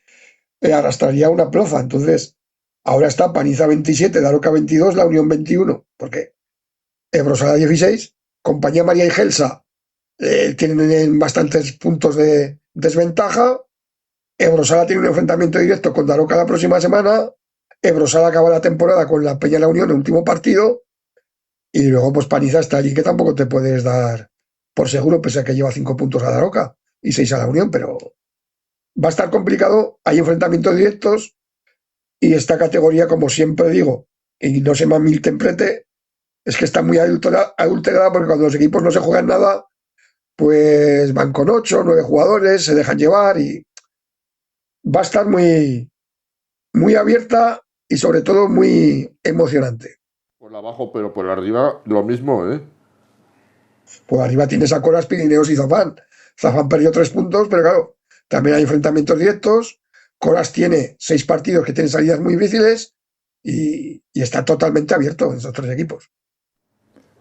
Speaker 4: arrastraría una plaza. Entonces, ahora está Paniza 27, Daroca 22, La Unión 21, porque Brosala 16, Compañía María y Gelsa tienen bastantes puntos de desventaja. Brosala tiene un enfrentamiento directo con Daroca la próxima semana. Brosala acaba la temporada con la Peña La Unión en el último partido. Y luego, pues Paniza está allí, que tampoco te puedes dar por seguro, pese a que lleva 5 puntos a Daroca y 6 a La Unión, pero va a estar complicado. Hay enfrentamientos directos y esta categoría, como siempre digo, y no se me templete, es que está muy adulterada porque cuando los equipos no se juegan nada, pues van con 8, 9 jugadores, se dejan llevar y va a estar muy, muy abierta y sobre todo muy emocionante.
Speaker 2: Por abajo, pero por arriba lo mismo, ¿eh?
Speaker 4: Pues arriba tienes a Coras, Pirineos y Zafán. Zafán perdió 3 puntos, pero claro, también hay enfrentamientos directos. Coras tiene 6 partidos que tienen salidas muy difíciles y está totalmente abierto en esos 3 equipos.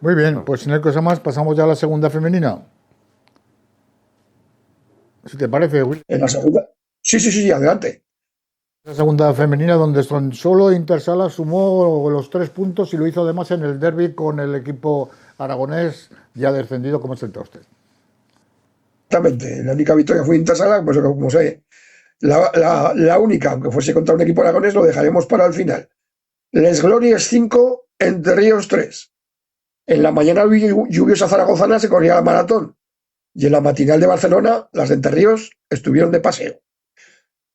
Speaker 1: Muy bien, pues sin el cosa más, pasamos ya a la segunda femenina. Si te parece, Will.
Speaker 4: En la segunda. Sí, adelante.
Speaker 1: La segunda femenina, donde solo Intersala sumó los 3 puntos y lo hizo además en el derbi con el equipo aragonés ya descendido, como es el Tauste.
Speaker 4: Exactamente. La única victoria fue Intersala, pues como sé. La única, aunque fuese contra un equipo aragonés, lo dejaremos para el final. Les Glorias 5, Entre Ríos 3. En la mañana lluviosa zaragozana se corría la maratón y en la matinal de Barcelona las de Entre Ríos estuvieron de paseo.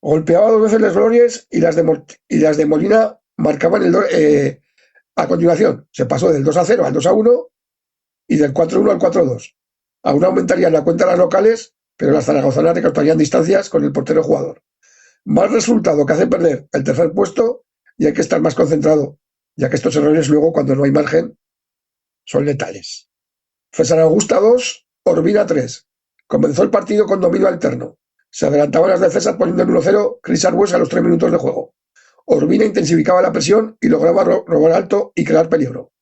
Speaker 4: Golpeaba 2 veces Les Glorias y las de Molina marcaban a continuación. Se pasó del 2-0 al 2-1 y del 4-1 al 4-2. Aún aumentarían la cuenta las locales, pero las zaragozanas recortarían distancias con el portero jugador. Mal resultado que hace perder el tercer puesto y hay que estar más concentrado, ya que estos errores luego, cuando no hay margen, son letales. César Augusta 2, Orbina 3. Comenzó el partido con dominio alterno. Se adelantaban las de César poniendo en 1-0 Chris Arbues a los 3 minutos de juego. Orbina intensificaba la presión y lograba robar alto y crear peligro.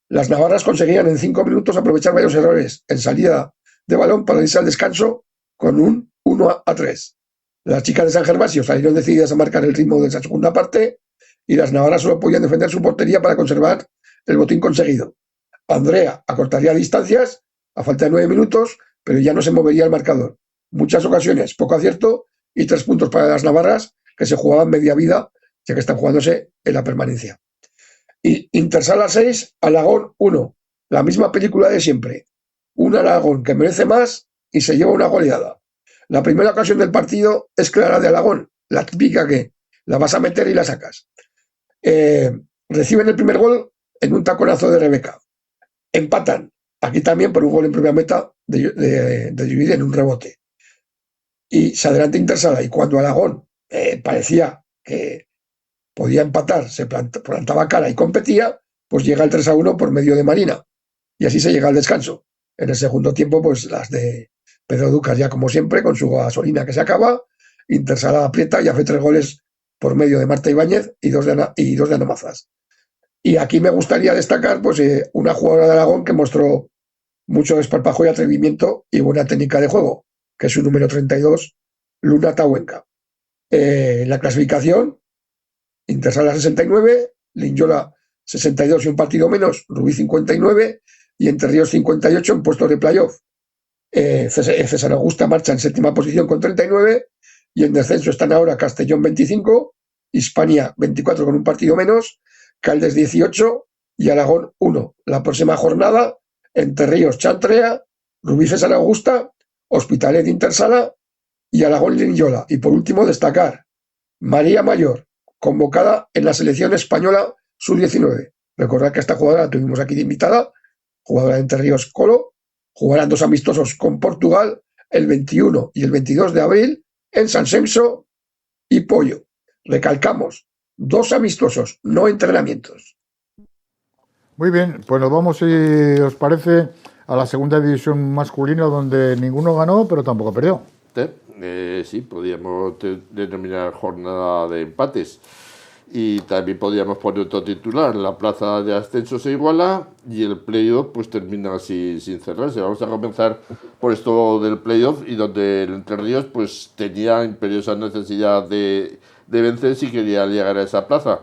Speaker 4: Las navarras conseguían en 5 minutos aprovechar varios errores en salida de balón para irse al descanso con un 1-3. Las chicas de San Gervasio salieron decididas a marcar el ritmo de esa segunda parte y las navarras solo podían defender su portería para conservar el botín conseguido. Andrea acortaría distancias a falta de 9 minutos, pero ya no se movería el marcador. Muchas ocasiones, poco acierto y 3 puntos para las navarras, que se jugaban media vida, ya que están jugándose en la permanencia. Y Intersala 6, Alagón 1. La misma película de siempre. Un Alagón que merece más y se lleva una goleada. La primera ocasión del partido es clara de Alagón, la típica que la vas a meter y la sacas. Reciben el primer gol en un taconazo de Rebeca. Empatan, aquí también por un gol en propia meta de Judith en un rebote. Y se adelanta Intersala, y cuando Alagón parecía que podía empatar, se plantaba cara y competía, pues llega el 3-1 por medio de Marina. Y así se llega al descanso. En el segundo tiempo, pues las de Pedro Ducas, ya como siempre, con su gasolina que se acaba. Intersala aprieta y hace 3 goles por medio de Marta Ibáñez y dos de Ana Mazas. Y aquí me gustaría destacar pues una jugadora de Aragón que mostró mucho desparpajo y atrevimiento y buena técnica de juego, que es su número 32, Luna Tahuenca. En la clasificación, Intersala 69, Linyola 62 y un partido menos, Rubí 59 y Entre Ríos 58 en puestos de playoff. César Augusta marcha en séptima posición con 39 y en descenso están ahora Castellón 25, Hispania 24 con un partido menos, Caldes 18 y Aragón 1. La próxima jornada, Entre Ríos Chantrea, Rubí César Augusta, Hospitalet Intersala y Aragón Linyola. Y por último, destacar María Mayor, convocada en la selección española sub-19. Recordad que esta jugadora la tuvimos aquí de invitada, jugadora de Entre Ríos Colo. Jugarán 2 amistosos con Portugal el 21 y el 22 de abril en San Senso y Pollo. Recalcamos, 2 amistosos, no entrenamientos.
Speaker 1: Muy bien, pues nos vamos, si os parece, a la segunda división masculina, donde ninguno ganó, pero tampoco perdió.
Speaker 2: Sí, podríamos denominar jornada de empates. Y también podríamos poner otro titular: la plaza de ascenso se iguala y el playoff pues termina sin cerrarse. Vamos a comenzar por esto del playoff, y donde el Entre Ríos pues tenía imperiosa necesidad de vencer si quería llegar a esa plaza,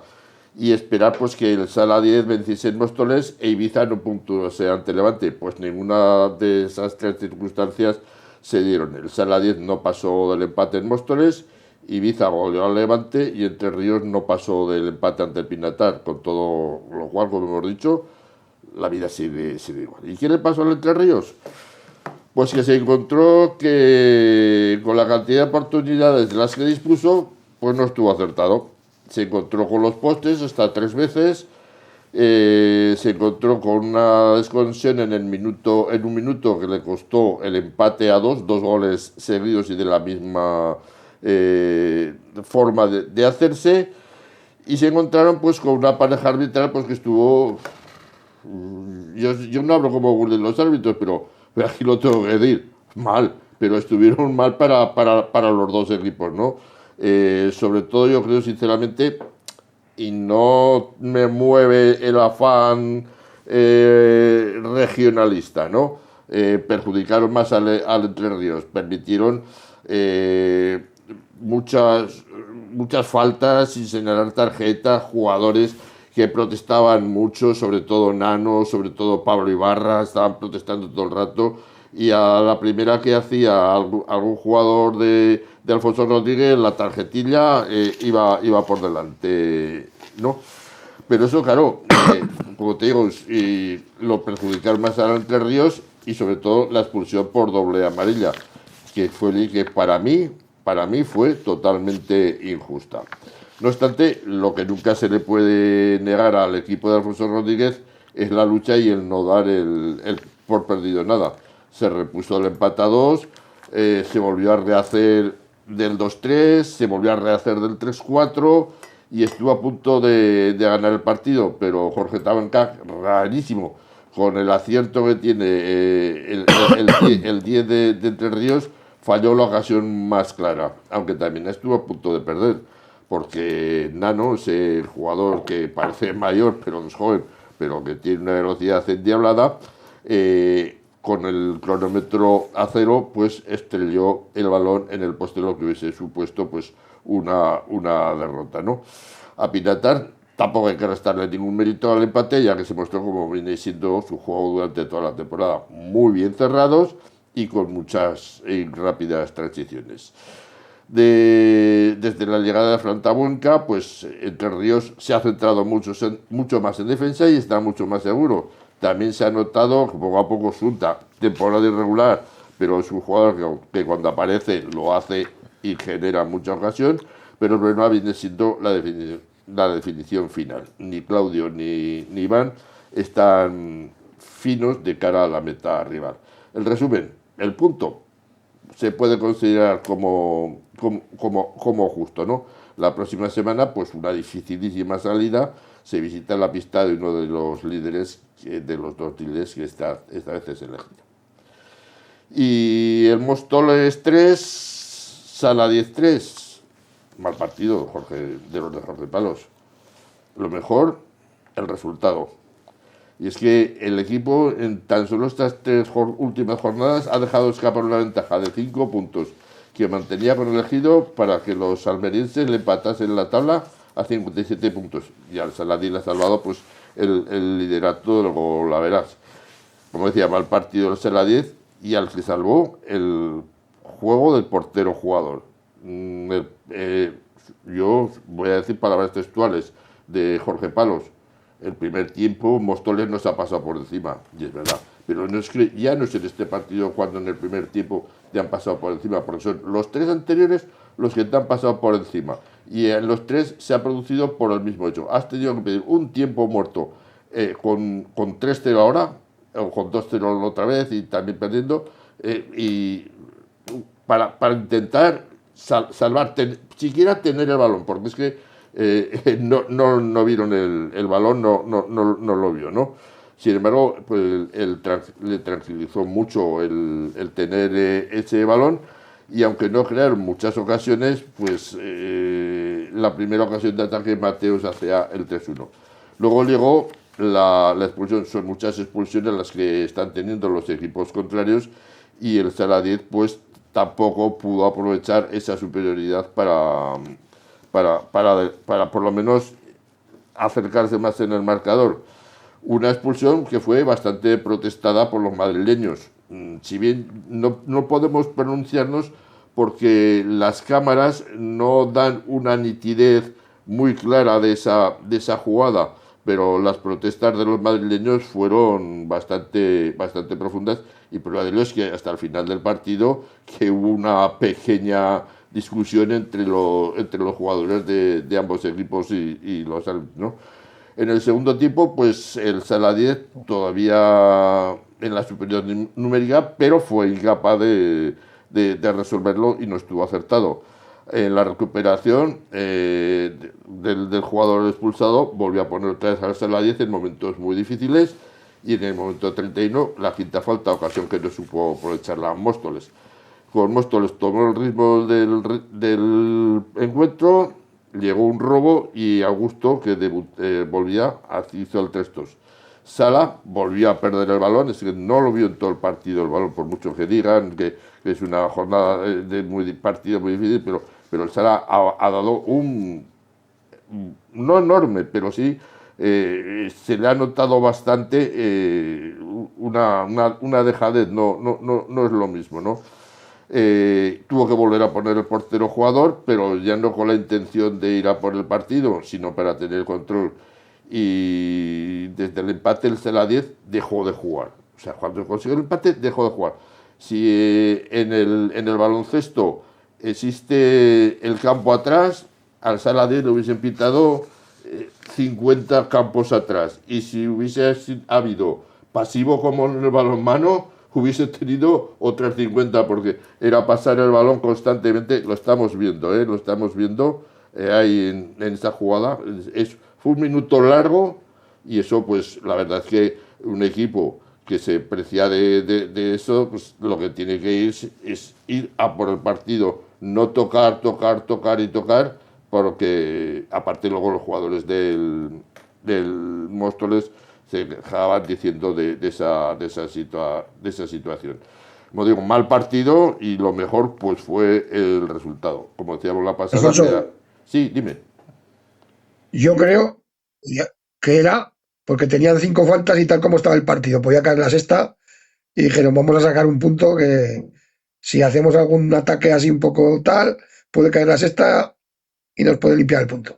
Speaker 2: y esperar pues que el Sala 10 venciese en Móstoles e Ibiza no puntuase ante Levante. Pues ninguna de esas 3 circunstancias se dieron. El Sala 10 no pasó del empate en Móstoles, Ibiza goleó al Levante y Entre Ríos no pasó del empate ante el Pinatar. Con todo lo cual, como hemos dicho, la vida sigue igual. ¿Y qué le pasó al Entre Ríos? Pues que se encontró que con la cantidad de oportunidades de las que dispuso, pues no estuvo acertado. Se encontró con los postes hasta 3 veces. Se encontró con una desconexión en un minuto que le costó el empate a 2 goles seguidos y de la misma forma de hacerse, y se encontraron pues con una pareja arbitral pues que estuvo, yo no hablo como de los árbitros, pero aquí lo tengo que decir, mal, pero estuvieron mal para los 2 equipos, ¿no? Sobre todo yo creo sinceramente, y no me mueve el afán regionalista, ¿no? Perjudicaron más al Entre Ríos, permitieron muchas faltas sin señalar tarjetas, jugadores que protestaban mucho, sobre todo Nano, sobre todo Pablo Ibarra, estaban protestando todo el rato, y a la primera que hacía algún jugador de Alfonso Rodríguez, la tarjetilla iba por delante, ¿no? Pero eso, claro, como te digo, lo perjudicaron más a Entre Ríos, y sobre todo la expulsión por doble amarilla, que para mí fue totalmente injusta. No obstante, lo que nunca se le puede negar al equipo de Alfonso Rodríguez es la lucha y el no dar el por perdido nada. Se repuso el empate a 2, se volvió a rehacer del 2-3, se volvió a rehacer del 3-4 y estuvo a punto de ganar el partido, pero Jorge Tabanca, rarísimo, con el acierto que tiene el 10 de Entre Ríos, falló la ocasión más clara, aunque también estuvo a punto de perder, porque Nano, ese jugador que parece mayor, pero no es joven, pero que tiene una velocidad endiablada, con el cronómetro a 0, pues estrelló el balón en el poste, lo que hubiese supuesto pues una derrota, ¿no? A Pinatar tampoco hay que restarle ningún mérito al empate, ya que se mostró como viene siendo su juego durante toda la temporada, muy bien cerrados y con muchas y rápidas transiciones. Desde la llegada de Frantabuenca, pues Entre Ríos se ha centrado mucho más en defensa y está mucho más seguro. También se ha notado que poco a poco Sunta, temporada irregular, pero es un jugador que cuando aparece lo hace y genera mucha ocasión, pero el problema viene siendo la definición final. Ni Claudio ni Iván están finos de cara a la meta rival. El resumen, el punto se puede considerar como justo, ¿no? La próxima semana, pues una dificilísima salida, se visita la pista de uno de los líderes, de los 2 líderes que esta vez es elegido. Y el Móstoles 3, Sala 10 3, mal partido de los de Jorge Palos. Lo mejor, el resultado. Y es que el equipo en tan solo estas 3 últimas jornadas ha dejado escapar una ventaja de 5 puntos que mantenía con el elegido para que los almerienses le empatasen la tabla a 57 puntos. Y al Saladí le ha salvado pues el liderato del Golaveras. Como decía, mal partido del Saladí, y al que salvó el juego del portero jugador. Yo voy a decir palabras textuales de Jorge Palos. El primer tiempo Móstoles nos ha pasado por encima, y es verdad. Pero no es que, ya no es en este partido cuando en el primer tiempo te han pasado por encima, porque son los 3 anteriores los que te han pasado por encima. Y en los 3 se ha producido por el mismo hecho. Has tenido que pedir un tiempo muerto con 3-0 ahora, o con 2-0 otra vez y también perdiendo, y para intentar salvar, siquiera tener el balón, porque es que no vieron el balón, no lo vio, ¿no? Sin embargo, pues le tranquilizó mucho el tener ese balón, y aunque no crearon muchas ocasiones, pues la primera ocasión de ataque Mateos hacía el 3-1. Luego llegó la expulsión. Son muchas expulsiones las que están teniendo los equipos contrarios, y el Saladier pues tampoco pudo aprovechar esa superioridad para por lo menos acercarse más en el marcador. Una expulsión que fue bastante protestada por los madrileños. Si bien no podemos pronunciarnos porque las cámaras no dan una nitidez muy clara de esa jugada, pero las protestas de los madrileños fueron bastante profundas, y prueba de ello es que hasta el final del partido que hubo una pequeña discusión entre los jugadores de ambos equipos y los árbitros, ¿no? En el segundo tiempo, pues el Saladier todavía en la superioridad numérica, pero fue incapaz de resolverlo y no estuvo acertado. En la recuperación del jugador expulsado, volvió a poner otra vez al Saladier en momentos muy difíciles, y en el momento 31, la quinta falta, ocasión que no supo aprovechar la Móstoles. Con Móstoles tomó el ritmo del encuentro, llegó un robo y Augusto, que volvía, hizo el 3-2. Sala volvió a perder el balón, es que no lo vio en todo el partido el balón, por mucho que digan que es una jornada de partido muy difícil, pero el Sala ha dado no enorme, pero sí se le ha notado bastante una dejadez, no es lo mismo, ¿no? Tuvo que volver a poner el portero jugador, pero ya no con la intención de ir a por el partido, sino para tener el control. Y desde el empate el Saladier dejó de jugar. O sea, cuando consiguió el empate dejó de jugar. Si en el baloncesto existe el campo atrás, al Saladier le hubiesen pitado 50 campos atrás. Y si hubiese habido pasivo como en el balonmano, hubiese tenido otras 50, porque era pasar el balón constantemente. Lo estamos viendo, ahí en esta jugada. Fue un minuto largo, y eso, pues la verdad es que un equipo que se precia de eso, pues lo que tiene que ir es ir a por el partido, no tocar, porque aparte luego los jugadores del Móstoles se quejaban diciendo de esa situación. Como digo, mal partido, y lo mejor pues fue el resultado. Como decíamos la pasada. Sí, dime.
Speaker 4: Yo creo que era porque tenían 5 faltas y tal como estaba el partido. Podía caer la sexta y dijeron, vamos a sacar un punto que si hacemos algún ataque así un poco tal, puede caer la sexta y nos puede limpiar el punto.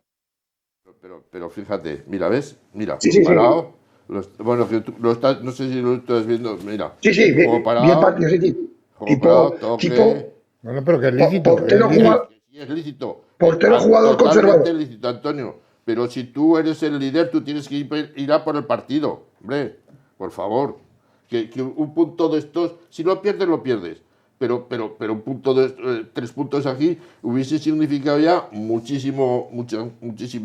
Speaker 2: Pero fíjate, mira, ¿ves? Mira,
Speaker 4: sí,
Speaker 2: parado. Sí. Bueno, que no sé si lo estás viendo, mira.
Speaker 4: Sí, bien partido, sí.
Speaker 1: Bueno, pero que es lícito.
Speaker 2: Es lícito.
Speaker 4: Portero jugador conservador.
Speaker 2: Es lícito, Antonio. Pero si tú eres el líder, tú tienes que ir a por el partido. Hombre, por favor. Que un punto de estos, si lo pierdes, lo pierdes. Pero un punto 3 puntos aquí hubiese significado ya muchísima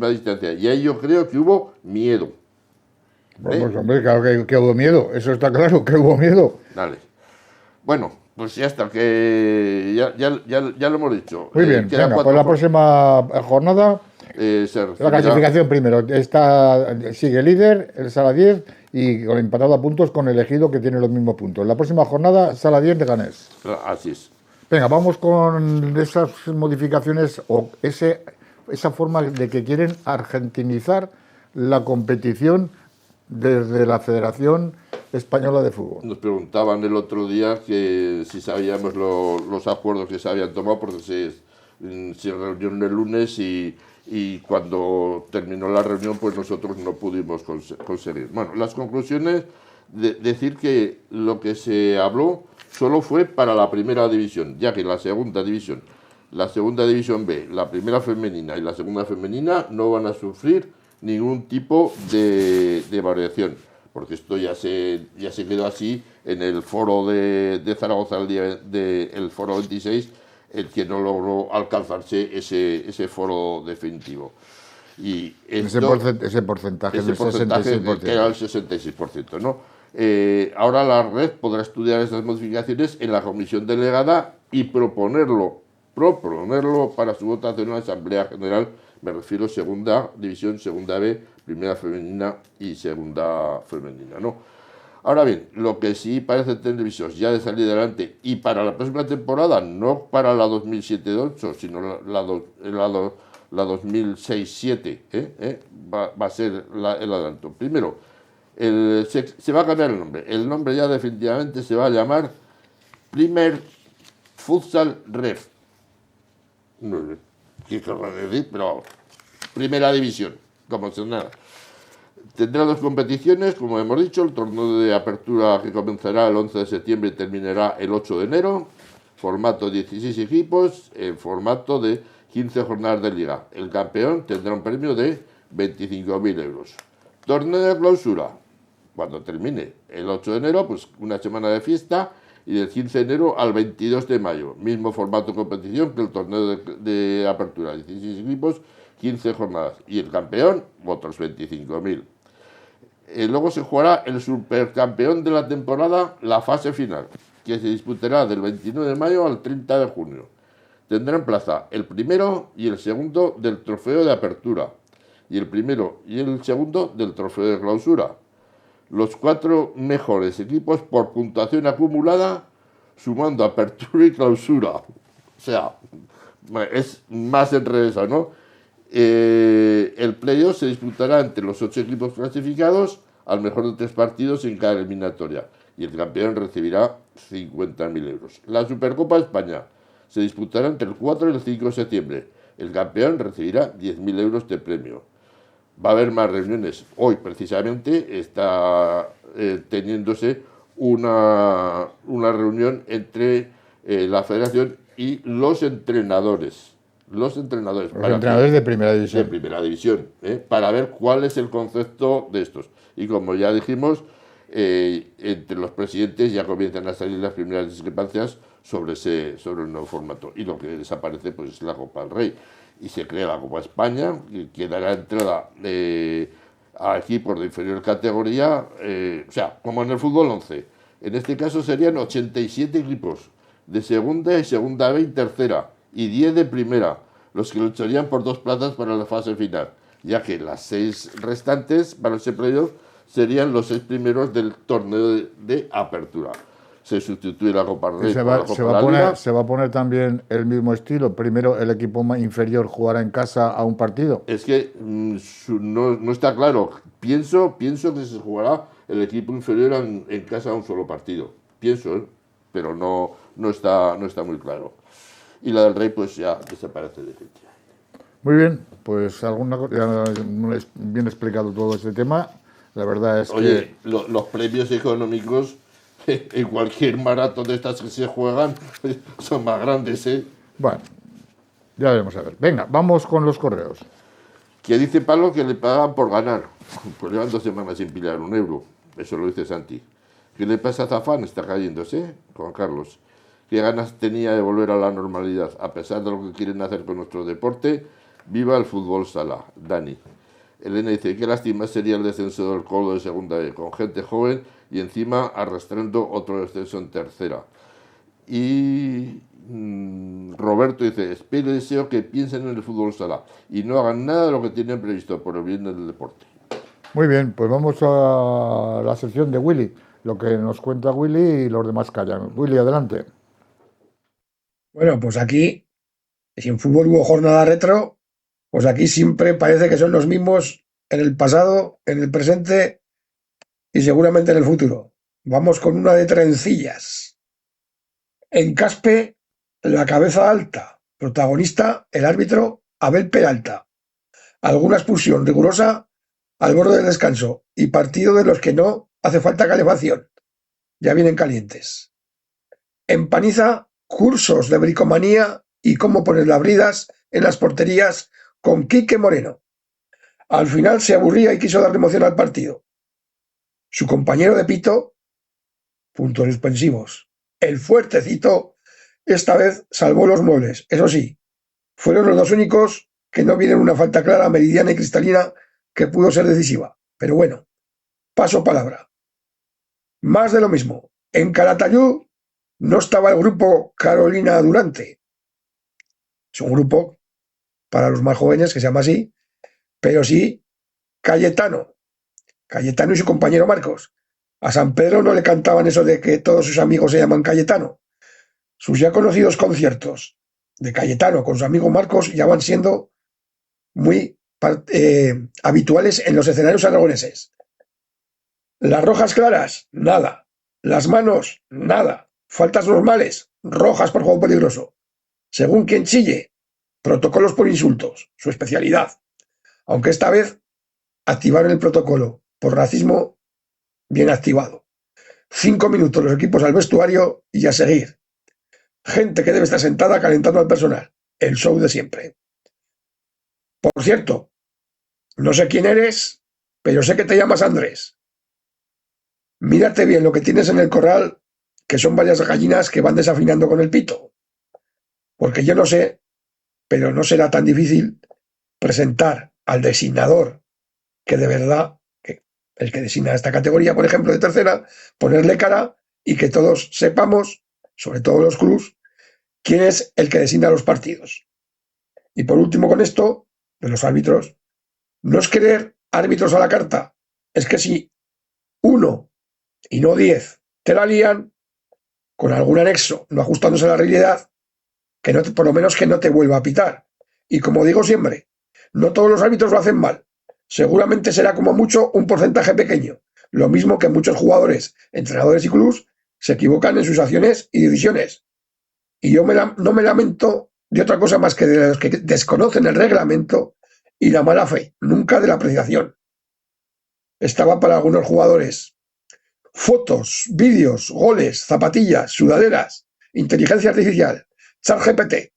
Speaker 2: distancia. Y ahí yo creo que hubo miedo.
Speaker 1: Pues hombre, claro que hubo miedo. Eso está claro, que hubo miedo.
Speaker 2: Dale. Bueno, pues ya está, que ya lo hemos dicho.
Speaker 1: Muy bien, venga, pues la próxima jornada, la clasificación primero. Sigue líder, el Saladier, y empatado a puntos con el Ejido, que tiene los mismos puntos. La próxima jornada, Saladier de Ganés.
Speaker 2: Así es.
Speaker 1: Venga, vamos con esas modificaciones o esa forma de que quieren argentinizar la competición desde la Federación Española de Fútbol.
Speaker 2: Nos preguntaban el otro día que si sabíamos los acuerdos que se habían tomado, porque se reunieron el lunes y cuando terminó la reunión, pues nosotros no pudimos conseguir. Bueno, las conclusiones, decir que lo que se habló solo fue para la primera división, ya que la segunda división B, la primera femenina y la segunda femenina no van a sufrir ningún tipo de variación, porque esto ya se quedó así en el foro de Zaragoza, el foro 26, el que no logró alcanzarse ese foro definitivo. Y esto,
Speaker 1: ese porcentaje
Speaker 2: del 66%. Que era el 66%, ¿no? Ahora la red podrá estudiar estas modificaciones en la comisión delegada y proponerlo para su votación en la Asamblea General, me refiero segunda división, segunda B, primera femenina y segunda femenina, ¿no? Ahora bien, lo que sí parece tener visos ya de salir adelante y para la próxima temporada, no para la 2007-2008, sino la 2006-2007, va a ser el adelanto. Primero, se va a cambiar el nombre. El nombre ya definitivamente se va a llamar Primer Futsal Ref. No sé qué querrá decir, pero primera división, como si nada. Tendrá dos competiciones, como hemos dicho, el torneo de apertura que comenzará el 11 de septiembre y terminará el 8 de enero, formato 16 equipos, en formato de 15 jornadas de liga. El campeón tendrá un premio de 25.000 euros. Torneo de clausura, cuando termine el 8 de enero, pues una semana de fiesta, y del 15 de enero al 22 de mayo. Mismo formato de competición que el torneo de apertura, 16 equipos, 15 jornadas. Y el campeón, otros 25.000. Luego se jugará el supercampeón de la temporada, la fase final, que se disputará del 29 de mayo al 30 de junio. Tendrá en plaza el primero y el segundo del trofeo de apertura, y el primero y el segundo del trofeo de clausura. Los 4 mejores equipos por puntuación acumulada, sumando apertura y clausura. O sea, es más enrevesado, ¿no? El playoff se disputará entre los 8 equipos clasificados al mejor de 3 partidos en cada eliminatoria, y el campeón recibirá 50.000 euros. La Supercopa de España se disputará entre el 4 y el 5 de septiembre. El campeón recibirá 10.000 euros de premio. Va a haber más reuniones. Hoy, precisamente, está teniéndose una reunión entre la federación y los entrenadores. Los entrenadores
Speaker 1: de primera división.
Speaker 2: De primera división, para ver cuál es el concepto de estos. Y como ya dijimos, entre los presidentes ya comienzan a salir las primeras discrepancias sobre el nuevo formato. Y lo que desaparece pues es la Copa del Rey. Y se crea la Copa España, que dará entrada a equipos de inferior categoría, o sea, como en el fútbol 11. En este caso serían 87 equipos de segunda y segunda B y tercera, y 10 de primera, los que lucharían por 2 plazas para la fase final, ya que las 6 restantes para ese playoff serían los 6 primeros del torneo de apertura. Se sustituye la Copa Rey por la Copa Liga.
Speaker 1: ¿Se va a poner también el mismo estilo? Primero el equipo inferior jugará en casa a un partido.
Speaker 2: Es que no está claro. Pienso que se jugará el equipo inferior en casa a un solo partido. Pienso, pero no está muy claro. Y la del Rey pues ya desaparece definitivamente.
Speaker 1: Muy bien, pues ya bien explicado todo este tema. La verdad es
Speaker 2: que los premios económicos en cualquier maratón de estas que se juegan son más grandes, ¿eh?
Speaker 1: Bueno, ya veremos a ver. Venga, vamos con los correos.
Speaker 2: Que dice Pablo que le pagan por ganar. Pues llevan 2 semanas sin pillar 1 euro. Eso lo dice Santi. ¿Qué le pasa a Zafán? Está cayéndose, Juan Carlos. ¿Qué ganas tenía de volver a la normalidad? A pesar de lo que quieren hacer con nuestro deporte, viva el fútbol sala. Dani. Elena dice, qué lástima sería el descenso del Colo de segunda B, con gente joven y encima arrastrando otro descenso en tercera. Y Roberto dice, espero y deseo que piensen en el fútbol sala y no hagan nada de lo que tienen previsto por el bien del deporte.
Speaker 1: Muy bien, pues vamos a la sección de Willy, lo que nos cuenta Willy y los demás callan. Willy, adelante.
Speaker 4: Bueno, pues aquí, si en fútbol hubo jornada retro, pues aquí siempre parece que son los mismos en el pasado, en el presente y seguramente en el futuro. Vamos con una de trencillas. En Caspe, la cabeza alta. Protagonista, el árbitro Abel Peralta. Alguna expulsión rigurosa al borde del descanso y partido de los que no hace falta calefacción. Ya vienen calientes. En Paniza, cursos de bricomanía y cómo poner las bridas en las porterías con Quique Moreno. Al final se aburría y quiso darle emoción al partido. Su compañero de pito, puntos suspensivos, el fuertecito, esta vez salvó los muebles. Eso sí, fueron los dos únicos que no vieron una falta clara, meridiana y cristalina que pudo ser decisiva. Pero bueno, paso palabra. Más de lo mismo. En Calatayud no estaba el grupo Carolina Durante. Es un grupo para los más jóvenes que se llama así, pero sí Cayetano. Cayetano y su compañero Marcos. A San Pedro no le cantaban eso de que todos sus amigos se llaman Cayetano. Sus ya conocidos conciertos de Cayetano con su amigo Marcos ya van siendo muy habituales en los escenarios aragoneses. Las rojas claras, nada. Las manos, nada. Faltas normales, rojas por juego peligroso. Según quien chille, protocolos por insultos, su especialidad. Aunque esta vez activaron el protocolo por racismo bien activado. 5 minutos los equipos al vestuario y a seguir. Gente que debe estar sentada calentando al personal. El show de siempre. Por cierto, no sé quién eres, pero sé que te llamas Andrés. Mírate bien lo que tienes en el corral, que son varias gallinas que van desafinando con el pito. Porque yo no sé, pero no será tan difícil presentar al designador, que de verdad, el que designa esta categoría, por ejemplo, de tercera, ponerle cara y que todos sepamos, sobre todo los clubs, quién es el que designa los partidos. Y por último con esto, de los árbitros, no es querer árbitros a la carta, es que si 1 y no 10 te la lían, con algún anexo no ajustándose a la realidad, que no por lo menos que no te vuelva a pitar. Y como digo siempre, no todos los árbitros lo hacen mal. Seguramente será como mucho un porcentaje pequeño. Lo mismo que muchos jugadores, entrenadores y clubs se equivocan en sus acciones y decisiones. Y yo no me lamento de otra cosa más que de los que desconocen el reglamento y la mala fe, nunca de la apreciación. Estaba para algunos jugadores fotos, vídeos, goles, zapatillas, sudaderas, inteligencia artificial, ChatGPT,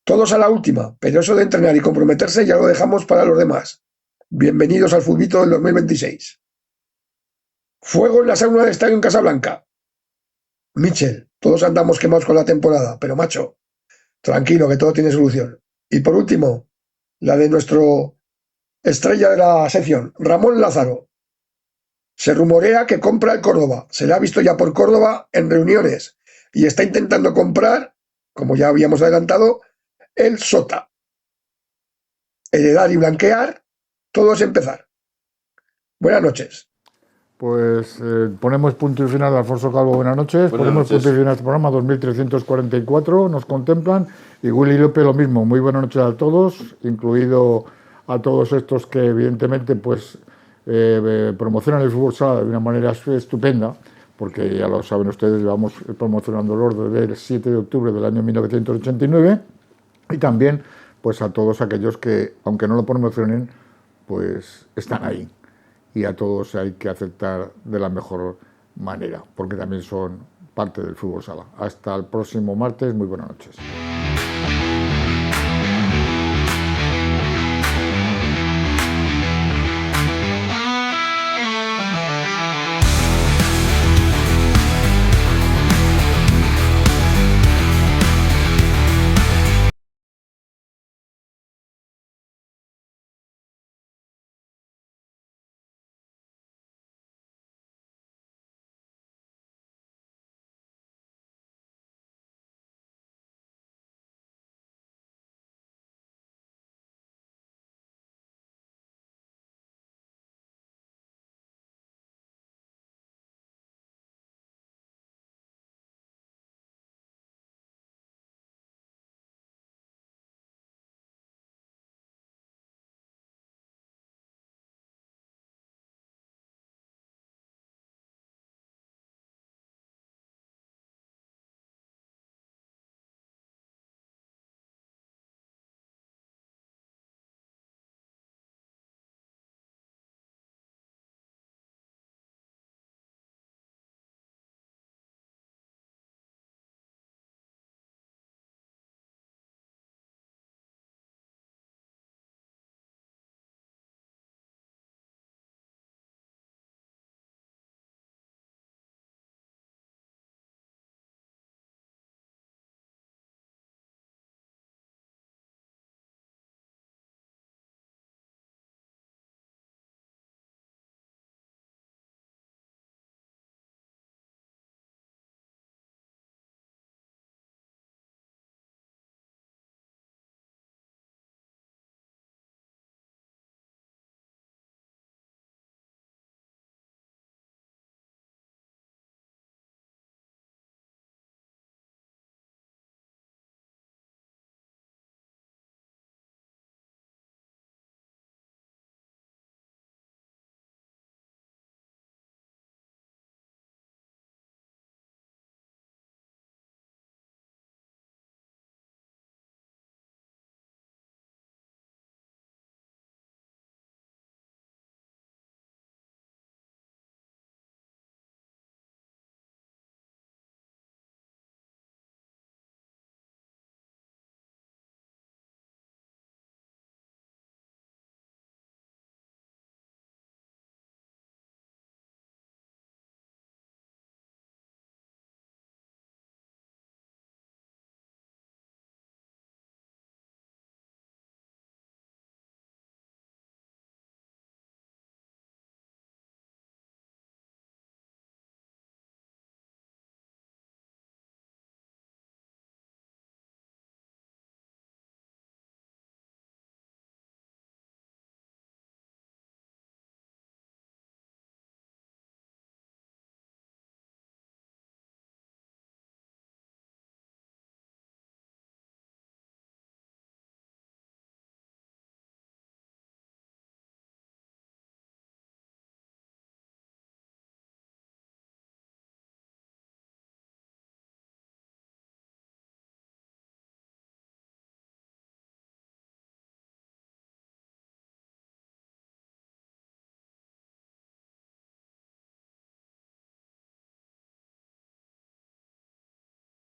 Speaker 4: todos a la última, pero eso de entrenar y comprometerse ya lo dejamos para los demás. Bienvenidos al Futbito del 2026. Fuego en la sauna del estadio en Casablanca. Michel, todos andamos quemados con la temporada, pero macho, tranquilo que todo tiene solución. Y por último, la de nuestro estrella de la sección, Ramón Lázaro. Se rumorea que compra el Córdoba. Se le ha visto ya por Córdoba en reuniones y está intentando comprar, como ya habíamos adelantado, el Sota. Heredar y blanquear, todo es empezar. Buenas noches.
Speaker 1: Pues ponemos punto y final a Alfonso Calvo, buenas noches. Ponemos punto y final a este programa, 2344, nos contemplan. Y Willy López lo mismo, muy buenas noches a todos, incluido a todos estos que evidentemente pues promocionan el fútbol sala de una manera estupenda, porque ya lo saben ustedes, llevamos promocionándolo desde el 7 de octubre del año 1989, y también pues a todos aquellos que, aunque no lo promocionen, pues están ahí. Y a todos hay que aceptar de la mejor manera, porque también son parte del fútbol sala. Hasta el próximo martes, muy buenas noches.